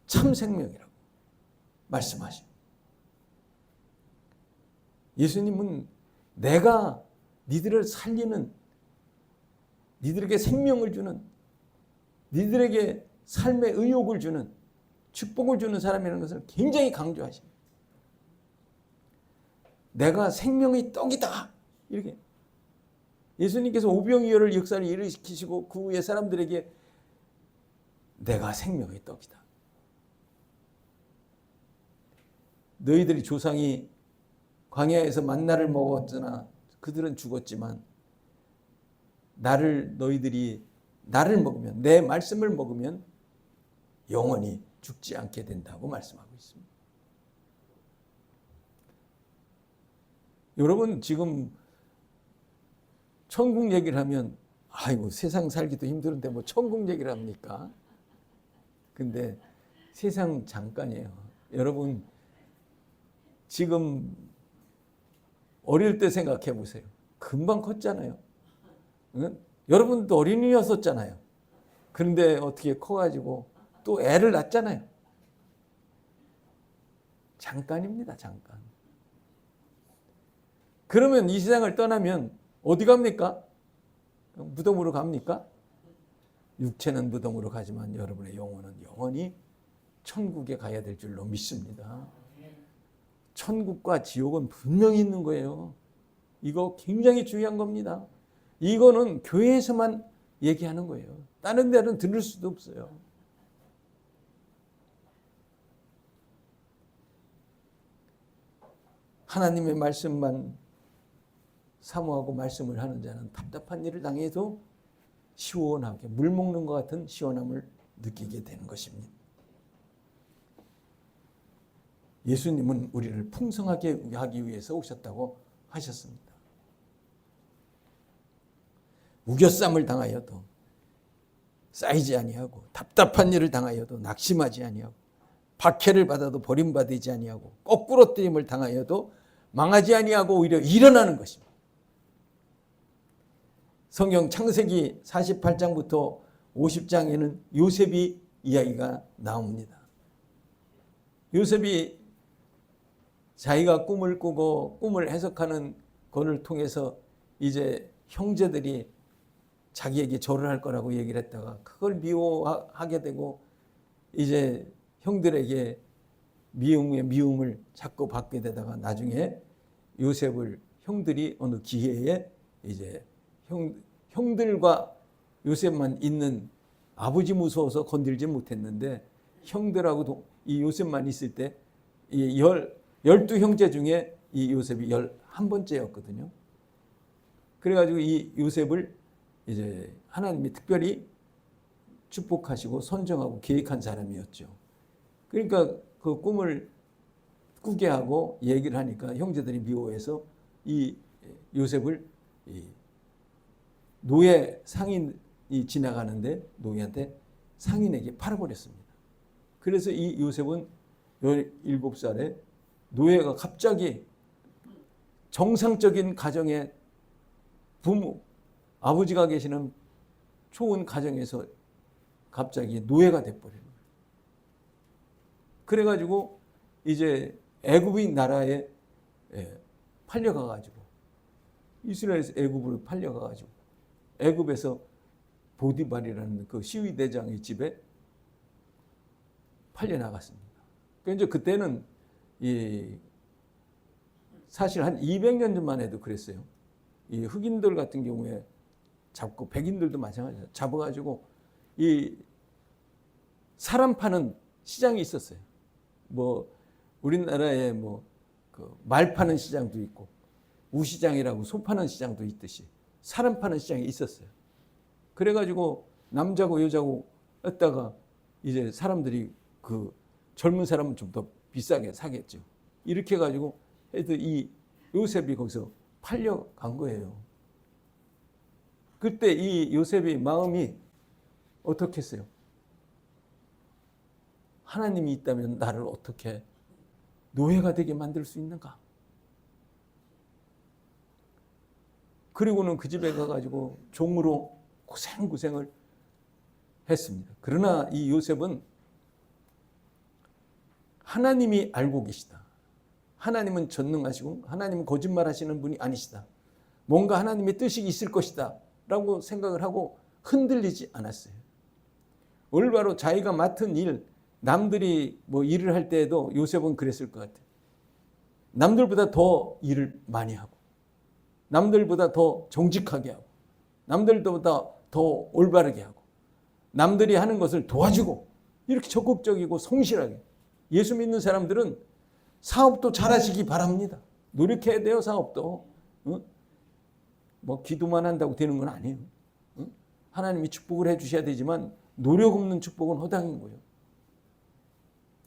참 생명이라고 말씀하십니다. 예수님은 내가 니들을 살리는 니들에게 생명을 주는 니들에게 삶의 의욕을 주는 축복을 주는 사람이라는 것을 굉장히 강조하십니다. 내가 생명의 떡이다. 이렇게 예수님께서 오병이어를 역사를 일으키시고 그 후에 사람들에게 내가 생명의 떡이다. 너희들이 조상이 광야에서 만나를 먹었으나 그들은 죽었지만 너희들이 나를 먹으면 내 말씀을 먹으면 영원히 죽지 않게 된다고 말씀하고 있습니다. 여러분 지금 천국 얘기를 하면 아이고 세상 살기도 힘들은데 뭐 천국 얘기를 합니까? 근데 세상 잠깐이에요. 여러분 지금 어릴 때 생각해 보세요. 금방 컸잖아요. 응? 여러분도 어린이였었잖아요. 그런데 어떻게 커가지고 또 애를 낳잖아요. 잠깐입니다. 잠깐. 그러면 이 세상을 떠나면 어디 갑니까? 무덤으로 갑니까? 육체는 무덤으로 가지만 여러분의 영혼은 영원히 천국에 가야 될 줄로 믿습니다. 천국과 지옥은 분명히 있는 거예요. 이거 굉장히 중요한 겁니다. 이거는 교회에서만 얘기하는 거예요. 다른 데는 들을 수도 없어요. 하나님의 말씀만 사모하고 말씀을 하는 자는 답답한 일을 당해도 시원하게 물 먹는 것 같은 시원함을 느끼게 되는 것입니다. 예수님은 우리를 풍성하게 하기 위해서 오셨다고 하셨습니다. 우겨쌈을 당하여도 쌓이지 아니하고 답답한 일을 당하여도 낙심하지 아니하고 박해를 받아도 버림받지 아니하고 거꾸로 뜨임을 당하여도 망하지 아니하고 오히려 일어나는 것입니다. 성경 창세기 48장부터 50장에는 요셉이 이야기가 나옵니다. 요셉이 자기가 꿈을 꾸고 꿈을 해석하는 것을 통해서 이제 형제들이 자기에게 절을 할 거라고 얘기를 했다가 그걸 미워하게 되고 이제 형들에게 미움을 자꾸 받게 되다가 나중에 요셉을 형들이 어느 기회에 이제 형들과 요셉만 있는 아버지 무서워서 건들지 못했는데 형들하고 이 요셉만 있을 때 이 12형제 중에 이 요셉이 11번째였거든요. 그래가지고 이 요셉을 이제 하나님이 특별히 축복하시고 선정하고 계획한 사람이었죠. 그러니까 그 꿈을 꾸게 하고 얘기를 하니까 형제들이 미워해서 이 요셉을 노예 상인이 지나가는데 노예한테 상인에게 팔아버렸습니다. 그래서 이 요셉은 17살에 노예가 갑자기 정상적인 가정의 부모, 아버지가 계시는 좋은 가정에서 갑자기 노예가 돼버리는 거예요. 그래가지고 이제 애굽인 나라에 팔려가가지고 이스라엘에서 애굽으로 팔려가가지고 애굽에서 보디발이라는 그 시위대장의 집에 팔려나갔습니다. 그러니까 그때는 사실 한 200년 전만 해도 그랬어요. 이 흑인들 같은 경우에 잡고 백인들도 마찬가지예요. 잡아가지고 이 사람 파는 시장이 있었어요. 뭐 우리나라에 뭐 그 말 파는 시장도 있고 우시장이라고 소 파는 시장도 있듯이 사람 파는 시장이 있었어요. 그래가지고 남자고 여자고 했다가 이제 사람들이 그 젊은 사람은 좀 더 비싸게 사겠죠. 이렇게 해가지고 해도 이 요셉이 거기서 팔려간 거예요. 그때 이 요셉의 마음이 어떻게 했어요? 하나님이 있다면 나를 어떻게 노예가 되게 만들 수 있는가? 그리고는 그 집에 가가지고 종으로 고생을 했습니다. 그러나 이 요셉은 하나님이 알고 계시다. 하나님은 전능하시고 하나님은 거짓말하시는 분이 아니시다. 뭔가 하나님의 뜻이 있을 것이다 라고 생각을 하고 흔들리지 않았어요. 올바로 자기가 맡은 일, 남들이 뭐 일을 할 때에도 요셉은 그랬을 것 같아요. 남들보다 더 일을 많이 하고 남들보다 더 정직하게 하고 남들보다 더 올바르게 하고 남들이 하는 것을 도와주고 이렇게 적극적이고 성실하게. 예수 믿는 사람들은 사업도 잘하시기 바랍니다. 노력해야 돼요. 사업도. 뭐 기도만 한다고 되는 건 아니에요. 하나님이 축복을 해 주셔야 되지만 노력 없는 축복은 허당인 거예요.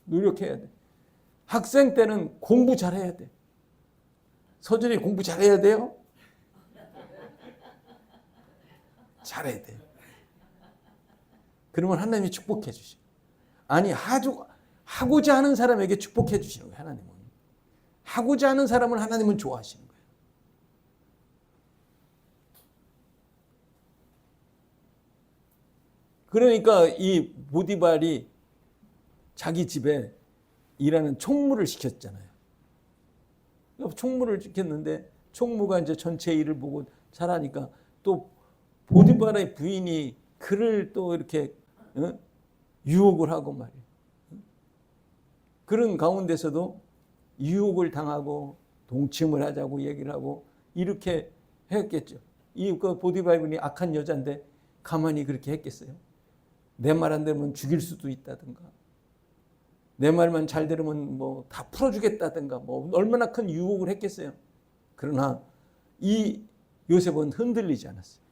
노력해야 돼. 학생 때는 공부 잘해야 돼. 서준이 공부 잘해야 돼요? 잘해야 돼요. 그러면 하나님이 축복해 주시고. 아니 하고자 하는 사람에게 축복해 주시는 거예요. 하나님은. 하고자 하는 사람은 하나님은 좋아하시는 거예요. 그러니까 이 보디발이 자기 집에 일하는 총무를 시켰잖아요. 총무를 시켰는데 총무가 이제 전체 일을 보고 잘하니까 또 보디발의 부인이 그를 또 이렇게 유혹을 하고 말이에요. 그런 가운데서도 유혹을 당하고 동침을 하자고 얘기를 하고 이렇게 했겠죠. 이 보디발 분이 악한 여자인데 가만히 그렇게 했겠어요? 내 말 안 들으면 죽일 수도 있다든가 내 말만 잘 들으면 뭐 다 풀어주겠다든가 뭐 얼마나 큰 유혹을 했겠어요. 그러나 이 요셉은 흔들리지 않았어요.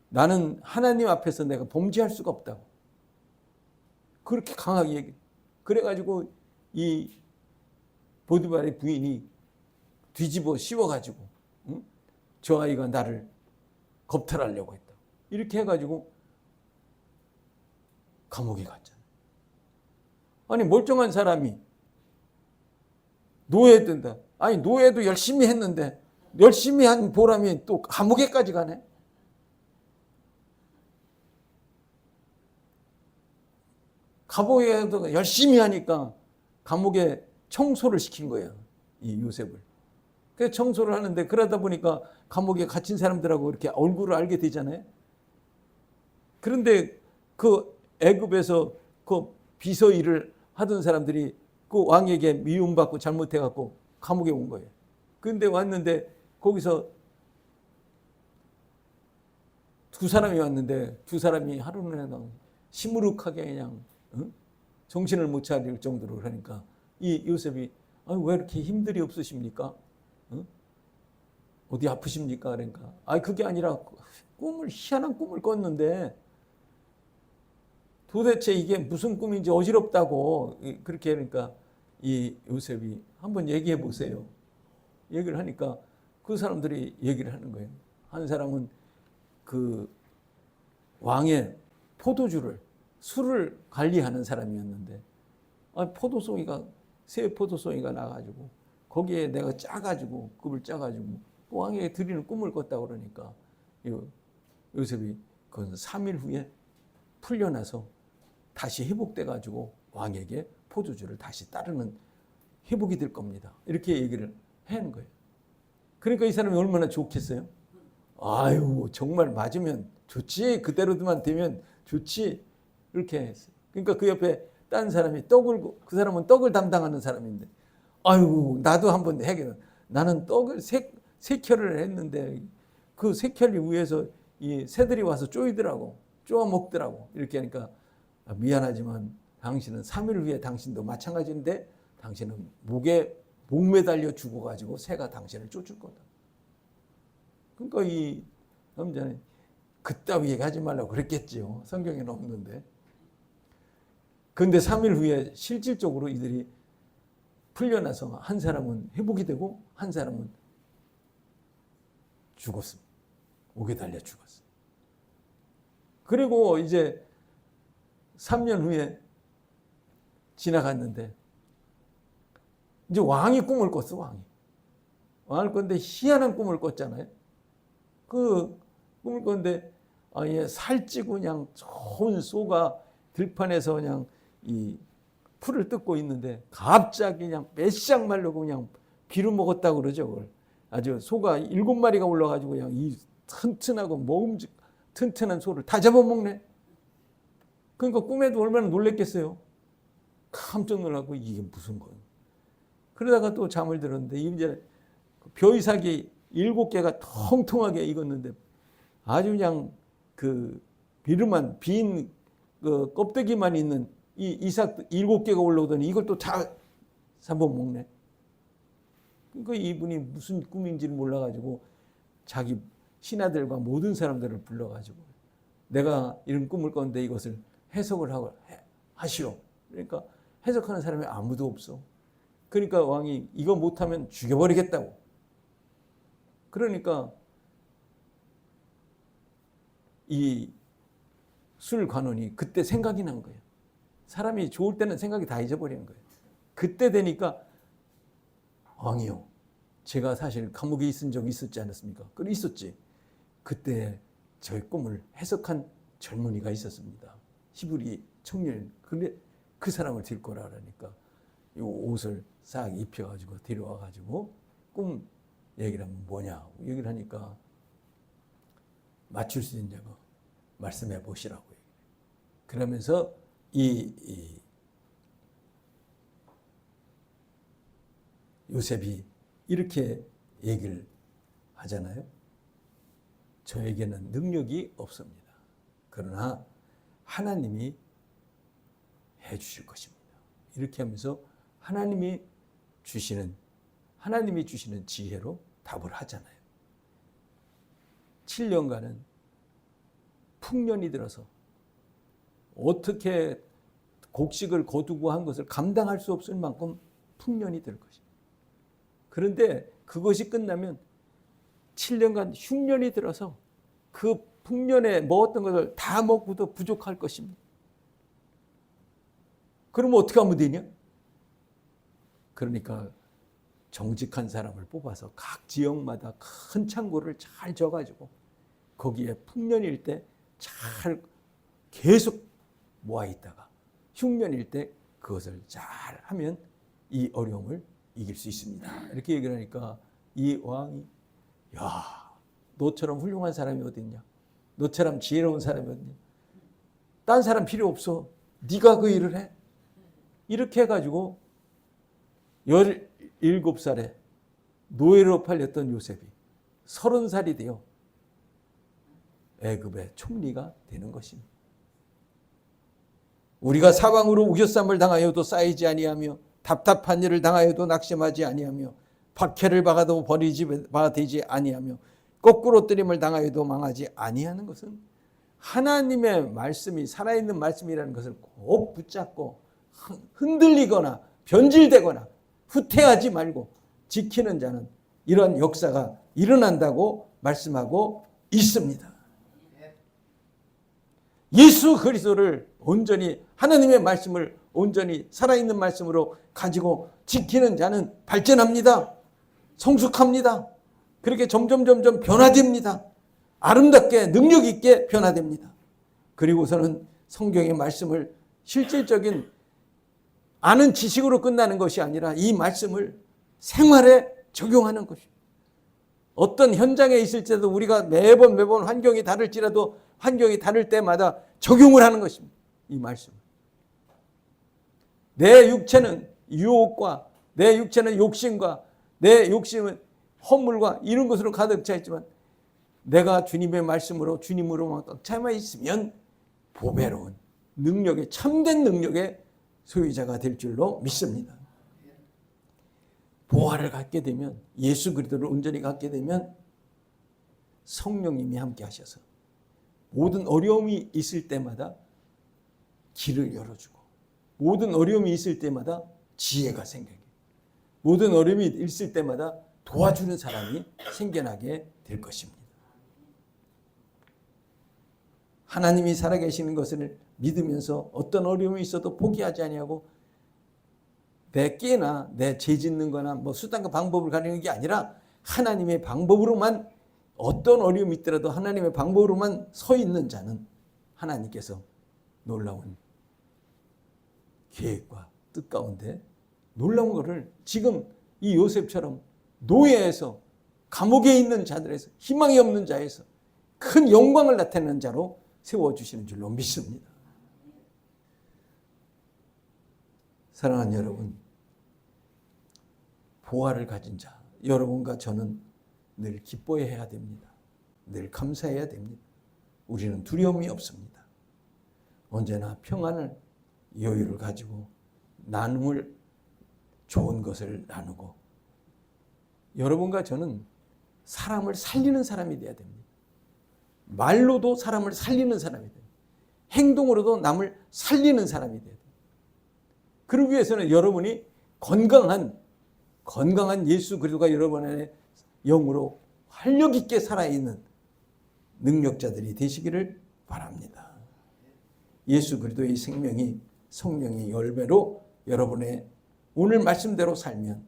나는 하나님 앞에서 내가 범죄할 수가 없다고 그렇게 강하게 얘기해요. 그래가지고 이 보디발의 부인이 뒤집어 씌워가지고 저 아이가 나를 겁탈하려고 했다. 이렇게 해가지고 감옥에 갔잖아요. 아니 멀쩡한 사람이 노예된다. 아니 노예도 열심히 했는데 열심히 한 보람이 또 감옥에까지 가네. 감옥에도 열심히 하니까 감옥에 청소를 시킨 거예요. 이 요셉을. 그래서 청소를 하는데 그러다 보니까 감옥에 갇힌 사람들하고 이렇게 얼굴을 알게 되잖아요. 그런데 그 애굽에서 그 비서 일을 하던 사람들이 그 왕에게 미움받고 잘못해갖고 감옥에 온 거예요. 그런데 왔는데 거기서 두 사람이 왔는데 두 사람이 하루는 시무룩하게 그냥 정신을 못 차릴 정도로. 그러니까 이 요셉이 왜 이렇게 힘들이 없으십니까? 어디 아프십니까? 그러니까 그게 아니라 희한한 꿈을 꿨는데 도대체 이게 무슨 꿈인지 어지럽다고 그렇게. 그러니까 이 요셉이 한번 얘기해 보세요. 얘기를 하니까 그 사람들이 얘기를 하는 거예요. 한 사람은 그 왕의 술을 관리하는 사람이었는데 포도송이가 새 포도송이가 나가지고 거기에 내가 급을 짜가지고 왕에게 드리는 꿈을 꿨다고. 그러니까 요셉이 그건 3일 후에 풀려나서 다시 회복돼 가지고 왕에게 포도주를 다시 따르는 회복이 될 겁니다. 이렇게 얘기를 하는 거예요. 그러니까 이 사람이 얼마나 좋겠어요? 정말 맞으면 좋지, 그대로만 되면 좋지, 이렇게 했어요. 그러니까 그 옆에 딴 사람이 그 사람은 떡을 담당하는 사람인데 나도 한번 해야겠다. 나는 떡을 세 켤을 했는데 그 세 켤이 위에서 이 새들이 와서 쪼아 먹더라고. 이렇게 하니까 미안하지만 당신은 3일 후에 당신도 마찬가지인데 당신은 목에 목 매달려 죽어가지고 새가 당신을 쫓을 거다. 그러니까 이 남자는 그따위 얘기하지 말라고 그랬겠지요. 성경에는 없는데. 그런데 3일 후에 실질적으로 이들이 풀려나서 한 사람은 회복이 되고 한 사람은 죽었습니다. 목에 달려 죽었어요. 그리고 이제 3년 후에 지나갔는데 이제 왕이 꿈을 꿨어. 왕을 꿨는데 희한한 꿈을 꿨잖아요. 그 꿈을 꿨는데 살찌고 그냥 좋은 소가 들판에서 그냥 이 풀을 뜯고 있는데 갑자기 그냥 빼싹 말르고 그냥 비루 먹었다고 그러죠. 그걸. 아주 소가 7마리가 올라가지고 그냥 이 튼튼하고 먹음직 튼튼한 소를 다 잡아먹네. 그러니까 꿈에도 얼마나 놀랬겠어요. 깜짝 놀라고 이게 무슨 거예요. 그러다가 또 잠을 들었는데 이제 벼이삭이 7개가 통통하게 익었는데 아주 그냥 그 비름한 빈 그 껍데기만 있는 이 이삭 7개가 올라오더니 이걸 또 다 잡아먹네. 그러니까 이분이 무슨 꿈인지를 몰라가지고 자기 신하들과 모든 사람들을 불러가지고 내가 이런 꿈을 꿨는데 이것을 해석을 하시오. 그러니까 해석하는 사람이 아무도 없어. 그러니까 왕이 이거 못하면 죽여버리겠다고. 그러니까 이 술 관원이 그때 생각이 난 거예요. 사람이 좋을 때는 생각이 다 잊어버리는 거예요. 그때 되니까 왕이요, 제가 사실 감옥에 있은 적이 있었지 않았습니까? 그래 있었지. 그때 저의 꿈을 해석한 젊은이가 있었습니다. 히브리 청년. 근데 그 사람을 데리고 오라 그러니까 이 옷을 싹 입혀가지고 데려와가지고 꿈 얘기를 하면 뭐냐 얘기를 하니까 맞출 수 있냐고 말씀해 보시라고. 그러면서 이 요셉이 이렇게 얘기를 하잖아요. 저에게는 능력이 없습니다. 그러나 하나님이 해 주실 것입니다. 이렇게 하면서 하나님이 주시는 지혜로 답을 하잖아요. 7년간은 풍년이 들어서 어떻게 곡식을 거두고 한 것을 감당할 수 없을 만큼 풍년이 들 것입니다. 그런데 그것이 끝나면 7년간 흉년이 들어서 그 풍년에 먹었던 것을 다 먹고도 부족할 것입니다. 그러면 어떻게 하면 되냐? 그러니까 정직한 사람을 뽑아서 각 지역마다 큰 창고를 잘 져가지고 거기에 풍년일 때 잘 계속 모아 있다가 흉년일 때 그것을 잘 하면 이 어려움을 이길 수 있습니다. 이렇게 얘기를 하니까 이 왕이 야, 너처럼 훌륭한 사람이 어디 있냐? 너처럼 지혜로운 사람이 어디 있냐? 딴 사람 필요 없어. 네가 그 일을 해. 이렇게 해가지고 17살에 노예로 팔렸던 요셉이 30살이 되어 애굽의 총리가 되는 것입니다. 우리가 사방으로 우겨쌈을 당하여도 쌓이지 아니하며 답답한 일을 당하여도 낙심하지 아니하며 박해를 받아도 버리지 되지 아니하며 거꾸로 뜨림을 당하여도 망하지 아니하는 것은 하나님의 말씀이 살아있는 말씀이라는 것을 꼭 붙잡고 흔들리거나 변질되거나 후퇴하지 말고 지키는 자는 이런 역사가 일어난다고 말씀하고 있습니다. 예수 그리스도를 온전히 하나님의 말씀을 온전히 살아있는 말씀으로 가지고 지키는 자는 발전합니다. 성숙합니다. 그렇게 점점 변화됩니다. 아름답게 능력 있게 변화됩니다. 그리고서는 성경의 말씀을 실질적인 아는 지식으로 끝나는 것이 아니라 이 말씀을 생활에 적용하는 것입니다. 어떤 현장에 있을 때도 우리가 매번 환경이 다를지라도 환경이 다를 때마다 적용을 하는 것입니다. 이 말씀. 내 육체는 유혹과 내 육체는 욕심과 내 욕심은 허물과 이런 것으로 가득 차 있지만 내가 주님의 말씀으로 주님으로만 참아 있으면 보배로운 능력의 참된 능력의 소유자가 될 줄로 믿습니다. 보화를 갖게 되면 예수 그리스도를 온전히 갖게 되면 성령님이 함께 하셔서 모든 어려움이 있을 때마다 길을 열어주고 모든 어려움이 있을 때마다 지혜가 생기게 모든 어려움이 있을 때마다 도와주는 사람이 생겨나게 될 것입니다. 하나님이 살아계시는 것을 믿으면서 어떤 어려움이 있어도 포기하지 아니하고 내 깨나 내 죄 짓는 거나 뭐 수단과 방법을 가리는 게 아니라 하나님의 방법으로만 어떤 어려움이 있더라도 하나님의 방법으로만 서 있는 자는 하나님께서 놀라운 계획과 뜻 가운데 놀라운 것을 지금 이 요셉처럼 노예에서 감옥에 있는 자들에서 희망이 없는 자에서 큰 영광을 나타내는 자로 세워주시는 줄로 믿습니다. 사랑하는 여러분, 보화를 가진 자 여러분과 저는 늘 기뻐해야 됩니다. 늘 감사해야 됩니다. 우리는 두려움이 없습니다. 언제나 평안을 여유를 가지고 나눔을 좋은 것을 나누고 여러분과 저는 사람을 살리는 사람이 되어야 됩니다. 말로도 사람을 살리는 사람이 돼요. 행동으로도 남을 살리는 사람이 돼야 돼요. 그러기 위해서는 여러분이 건강한 예수 그리스도가 여러분 안에 영으로 활력 있게 살아있는 능력자들이 되시기를 바랍니다. 예수 그리스도의 생명이 성령의 열매로 여러분의 오늘 말씀대로 살면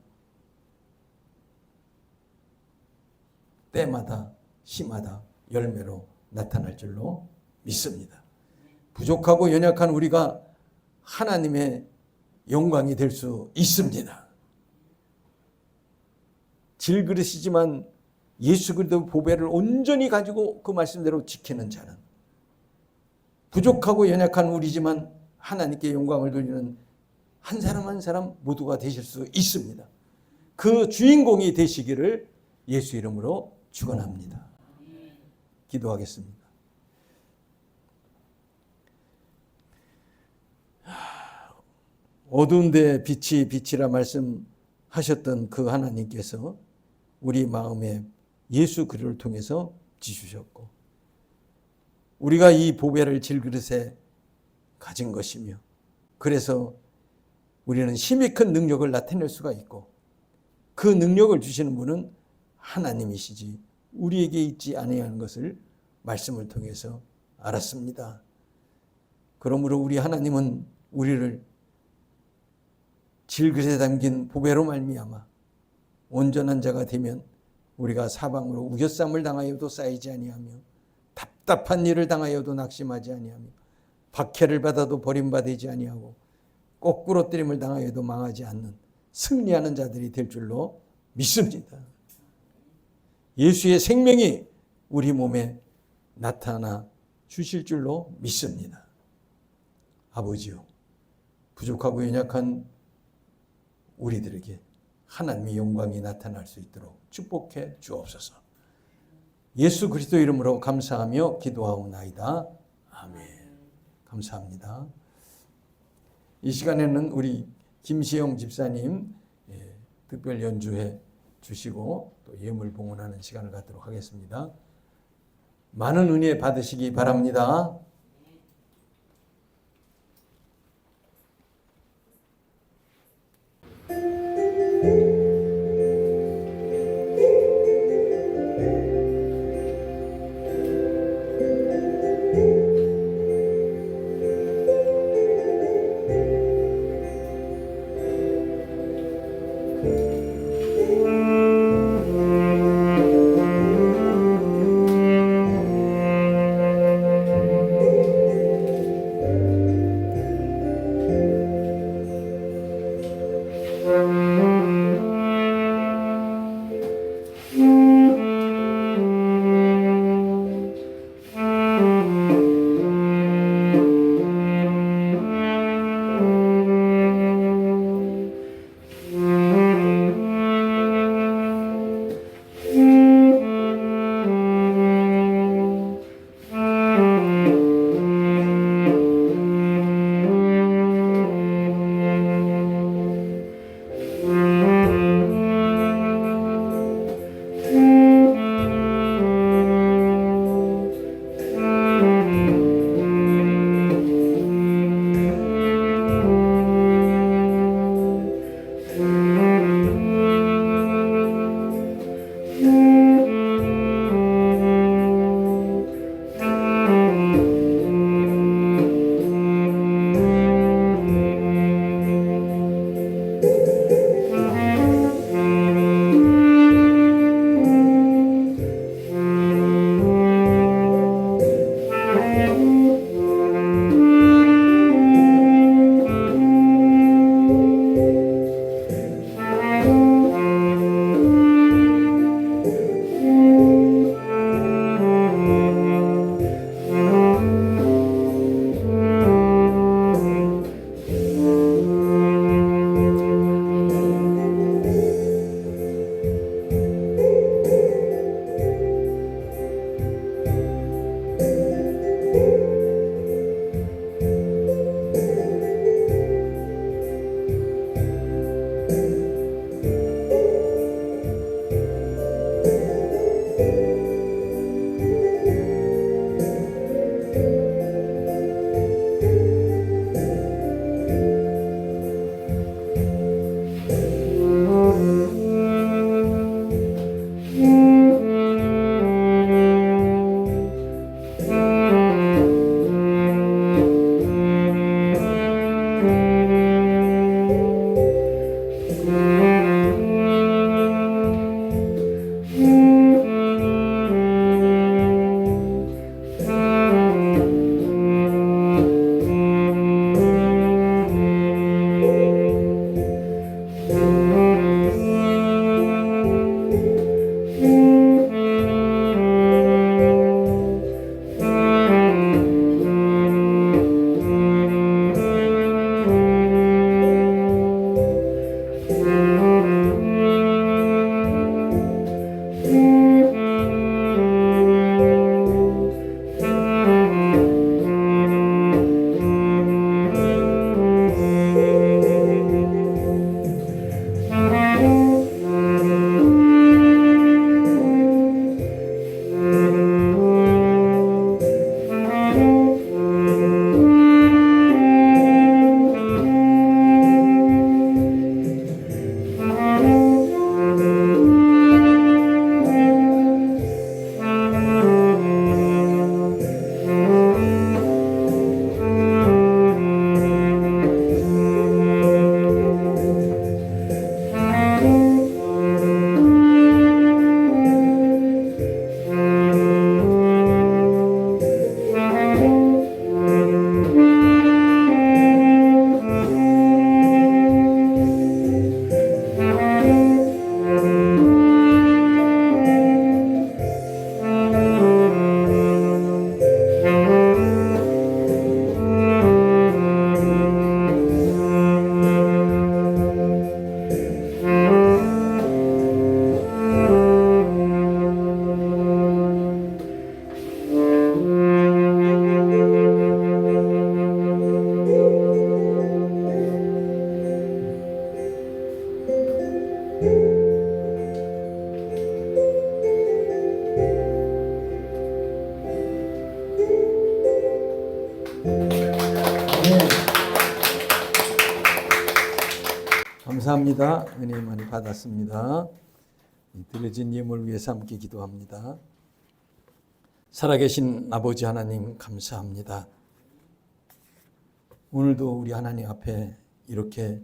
때마다 시마다 열매로 나타날 줄로 믿습니다. 부족하고 연약한 우리가 하나님의 영광이 될 수 있습니다. 질그릇이지만 예수 그리스도의 보배를 온전히 가지고 그 말씀대로 지키는 자는 부족하고 연약한 우리지만 하나님께 영광을 돌리는 한 사람 한 사람 모두가 되실 수 있습니다. 그 주인공이 되시기를 예수 이름으로 축원합니다. 기도하겠습니다. 어두운 데 빛이 빛이라 말씀하셨던 그 하나님께서 우리 마음에 예수 그리스도를 통해서 지주셨고 우리가 이 보배를 질그릇에 가진 것이며 그래서 우리는 힘이 큰 능력을 나타낼 수가 있고 그 능력을 주시는 분은 하나님이시지 우리에게 있지 아니하는 것을 말씀을 통해서 알았습니다. 그러므로 우리 하나님은 우리를 질그릇에 담긴 보배로 말미암아 온전한 자가 되면 우리가 사방으로 우겨쌈을 당하여도 쌓이지 아니하며 답답한 일을 당하여도 낙심하지 아니하며 박해를 받아도 버림받지 아니하고 거꾸로 뜨림을 당하여도 망하지 않는 승리하는 자들이 될 줄로 믿습니다. 예수의 생명이 우리 몸에 나타나 주실 줄로 믿습니다. 아버지요, 부족하고 연약한 우리들에게 하나님의 영광이 나타날 수 있도록 축복해 주옵소서. 예수 그리스도 이름으로 감사하며 기도하옵나이다. 아멘. 감사합니다. 이 시간에는 우리 김시영 집사님 특별 연주해 주시고 또 예물 봉헌하는 시간을 갖도록 하겠습니다. 많은 은혜 받으시기 바랍니다. 감사합니다. 은혜 많이 받았습니다. 드려진 예물을 위해서 함께 기도합니다. 살아계신 아버지 하나님 감사합니다. 오늘도 우리 하나님 앞에 이렇게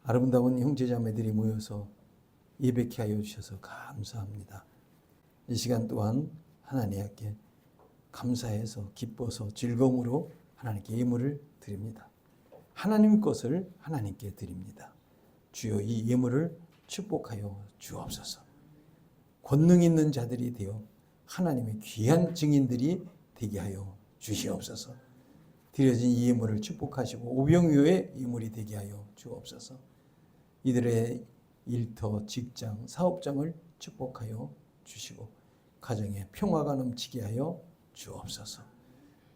아름다운 형제자매들이 모여서 예배케 하여 주셔서 감사합니다. 이 시간 또한 하나님께 감사해서 기뻐서 즐거움으로 하나님께 예물을 드립니다. 하나님 것을 하나님께 드립니다. 주여 이 예물을 축복하여 주옵소서. 권능 있는 자들이 되어 하나님의 귀한 증인들이 되게 하여 주시옵소서. 드려진 이 예물을 축복하시고 오병이어의 예물이 되게 하여 주옵소서. 이들의 일터, 직장, 사업장을 축복하여 주시고 가정에 평화가 넘치게 하여 주옵소서.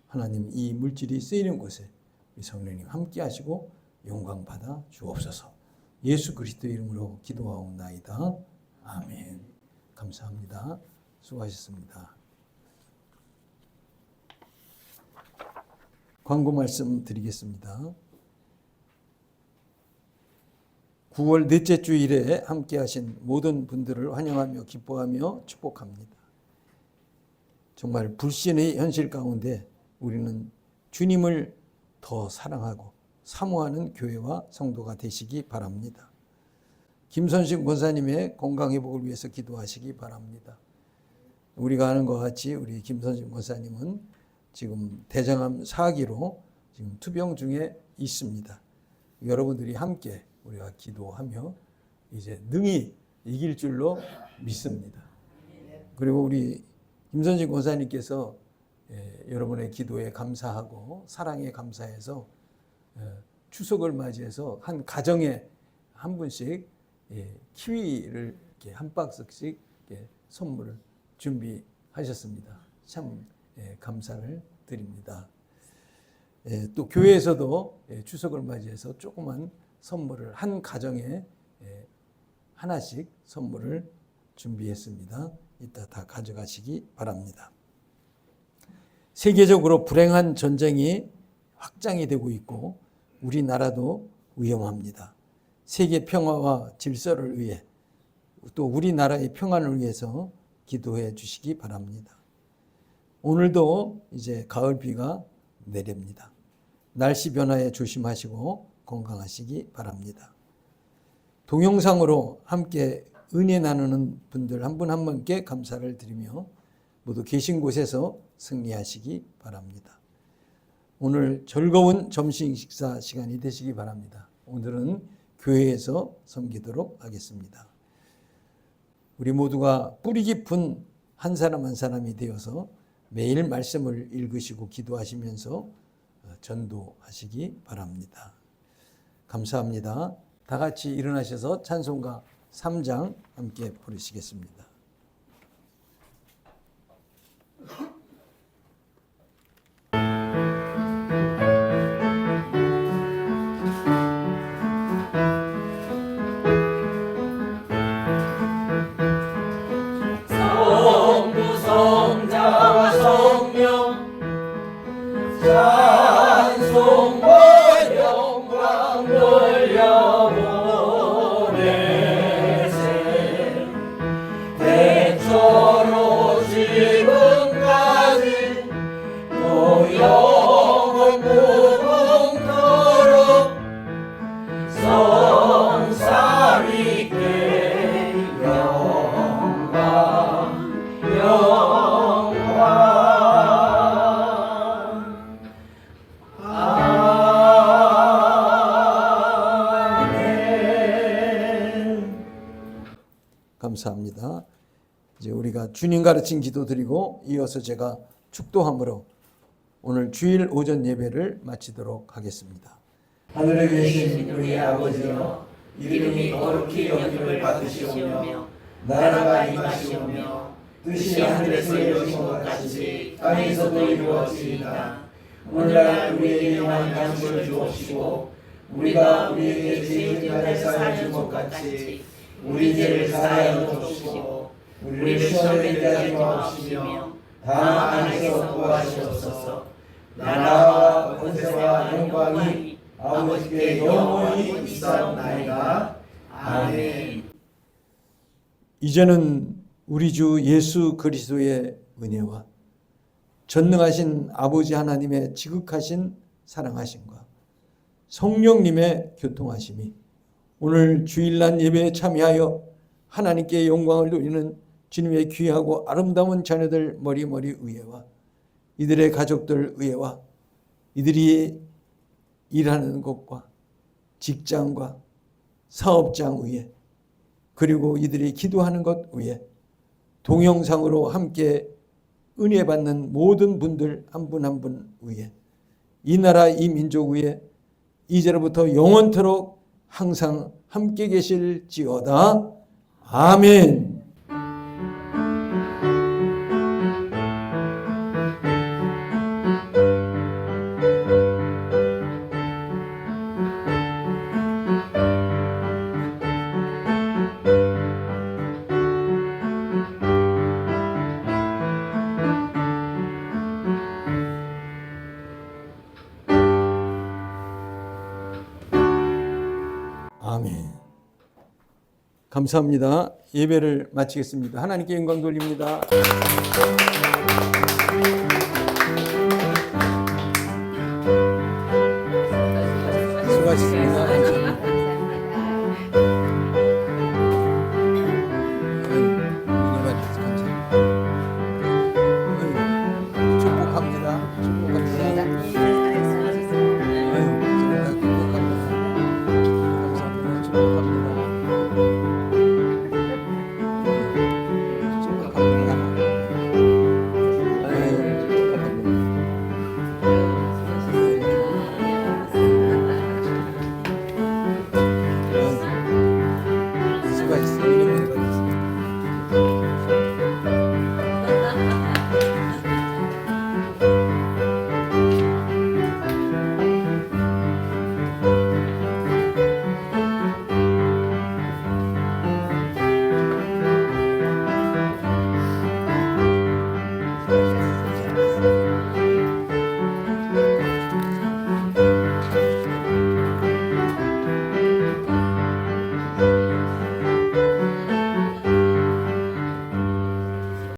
하나님 이 물질이 쓰이는 곳에 우리 성령님 함께 하시고 영광 받아 주옵소서. 예수 그리스도 이름으로 기도하옵나이다. 아멘. 감사합니다. 수고하셨습니다. 광고 말씀 드리겠습니다. 9월 넷째 주일에 함께 하신 모든 분들을 환영하며 기뻐하며 축복합니다. 정말 불신의 현실 가운데 우리는 주님을 더 사랑하고 사모하는 교회와 성도가 되시기 바랍니다. 김선식 권사님의 건강회복을 위해서 기도하시기 바랍니다. 우리가 아는 것과 같이 우리 김선식 권사님은 지금 대장암 4기로 지금 투병 중에 있습니다. 여러분들이 함께 우리가 기도하며 이제 능히 이길 줄로 믿습니다. 그리고 우리 김선식 권사님께서 여러분의 기도에 감사하고 사랑에 감사해서 추석을 맞이해서 한 가정에 한 분씩 키위를 이렇게 한 박스씩 선물을 준비하셨습니다. 참 감사를 드립니다. 또 교회에서도 추석을 맞이해서 조그만 선물을 한 가정에 하나씩 선물을 준비했습니다. 이따 다 가져가시기 바랍니다. 세계적으로 불행한 전쟁이 확장이 되고 있고 우리나라도 위험합니다. 세계 평화와 질서를 위해 또 우리나라의 평안을 위해서 기도해 주시기 바랍니다. 오늘도 이제 가을비가 내립니다. 날씨 변화에 조심하시고 건강하시기 바랍니다. 동영상으로 함께 은혜 나누는 분들 한 분 한 분께 감사를 드리며 모두 계신 곳에서 승리하시기 바랍니다. 오늘 즐거운 점심 식사 시간이 되시기 바랍니다. 오늘은 교회에서 섬기도록 하겠습니다. 우리 모두가 뿌리 깊은 한 사람 한 사람이 되어서 매일 말씀을 읽으시고 기도하시면서 전도하시기 바랍니다. 감사합니다. 다 같이 일어나셔서 찬송가 3장 함께 부르시겠습니다. 성자와 성령 찬송과 영광 돌려보내세 대처로 지금까지 또 영원 무궁토록 성삼위께 영광 감사합니다. 이제 우리가 주님 가르친 기도 드리고 이어서 제가 축도함으로 오늘 주일 오전 예배를 마치도록 하겠습니다. 하늘에 계신 우리 아버지여 이름이 거룩히 여김을 받으시오며 나라가 임하시오며 뜻이 하늘에서 이루어진 것 같이 땅에서도 이루어지이다. 오늘날 우리에게 일용할 양식을 주옵시고 우리가 우리에게 죄인 자를 사하여 준 것 같이 우리 죄를 사하여 주옵시고 우리를 시험에 들게 하지 마옵시며 다만 안에서 구하시옵소서. 나라와 권세와 영광이 아버지께 영원히 있사옵나이다. 아멘. 이제는 우리 주 예수 그리스도의 은혜와 전능하신 아버지 하나님의 지극하신 사랑하심과 성령님의 교통하심이 오늘 주일날 예배에 참여하여 하나님께 영광을 돌리는 주님의 귀하고 아름다운 자녀들 머리머리 의회와 이들의 가족들 의회와 이들이 일하는 곳과 직장과 사업장 의회 그리고 이들이 기도하는 것 의회 동영상으로 함께 은혜 받는 모든 분들 한 분 한 분 의회 이 나라 이 민족 위에 이제로부터 영원토록 항상 함께 계실지어다. 아멘. 아멘. 감사합니다. 예배를 마치겠습니다. 하나님께 영광 돌립니다. 수고하셨습니다.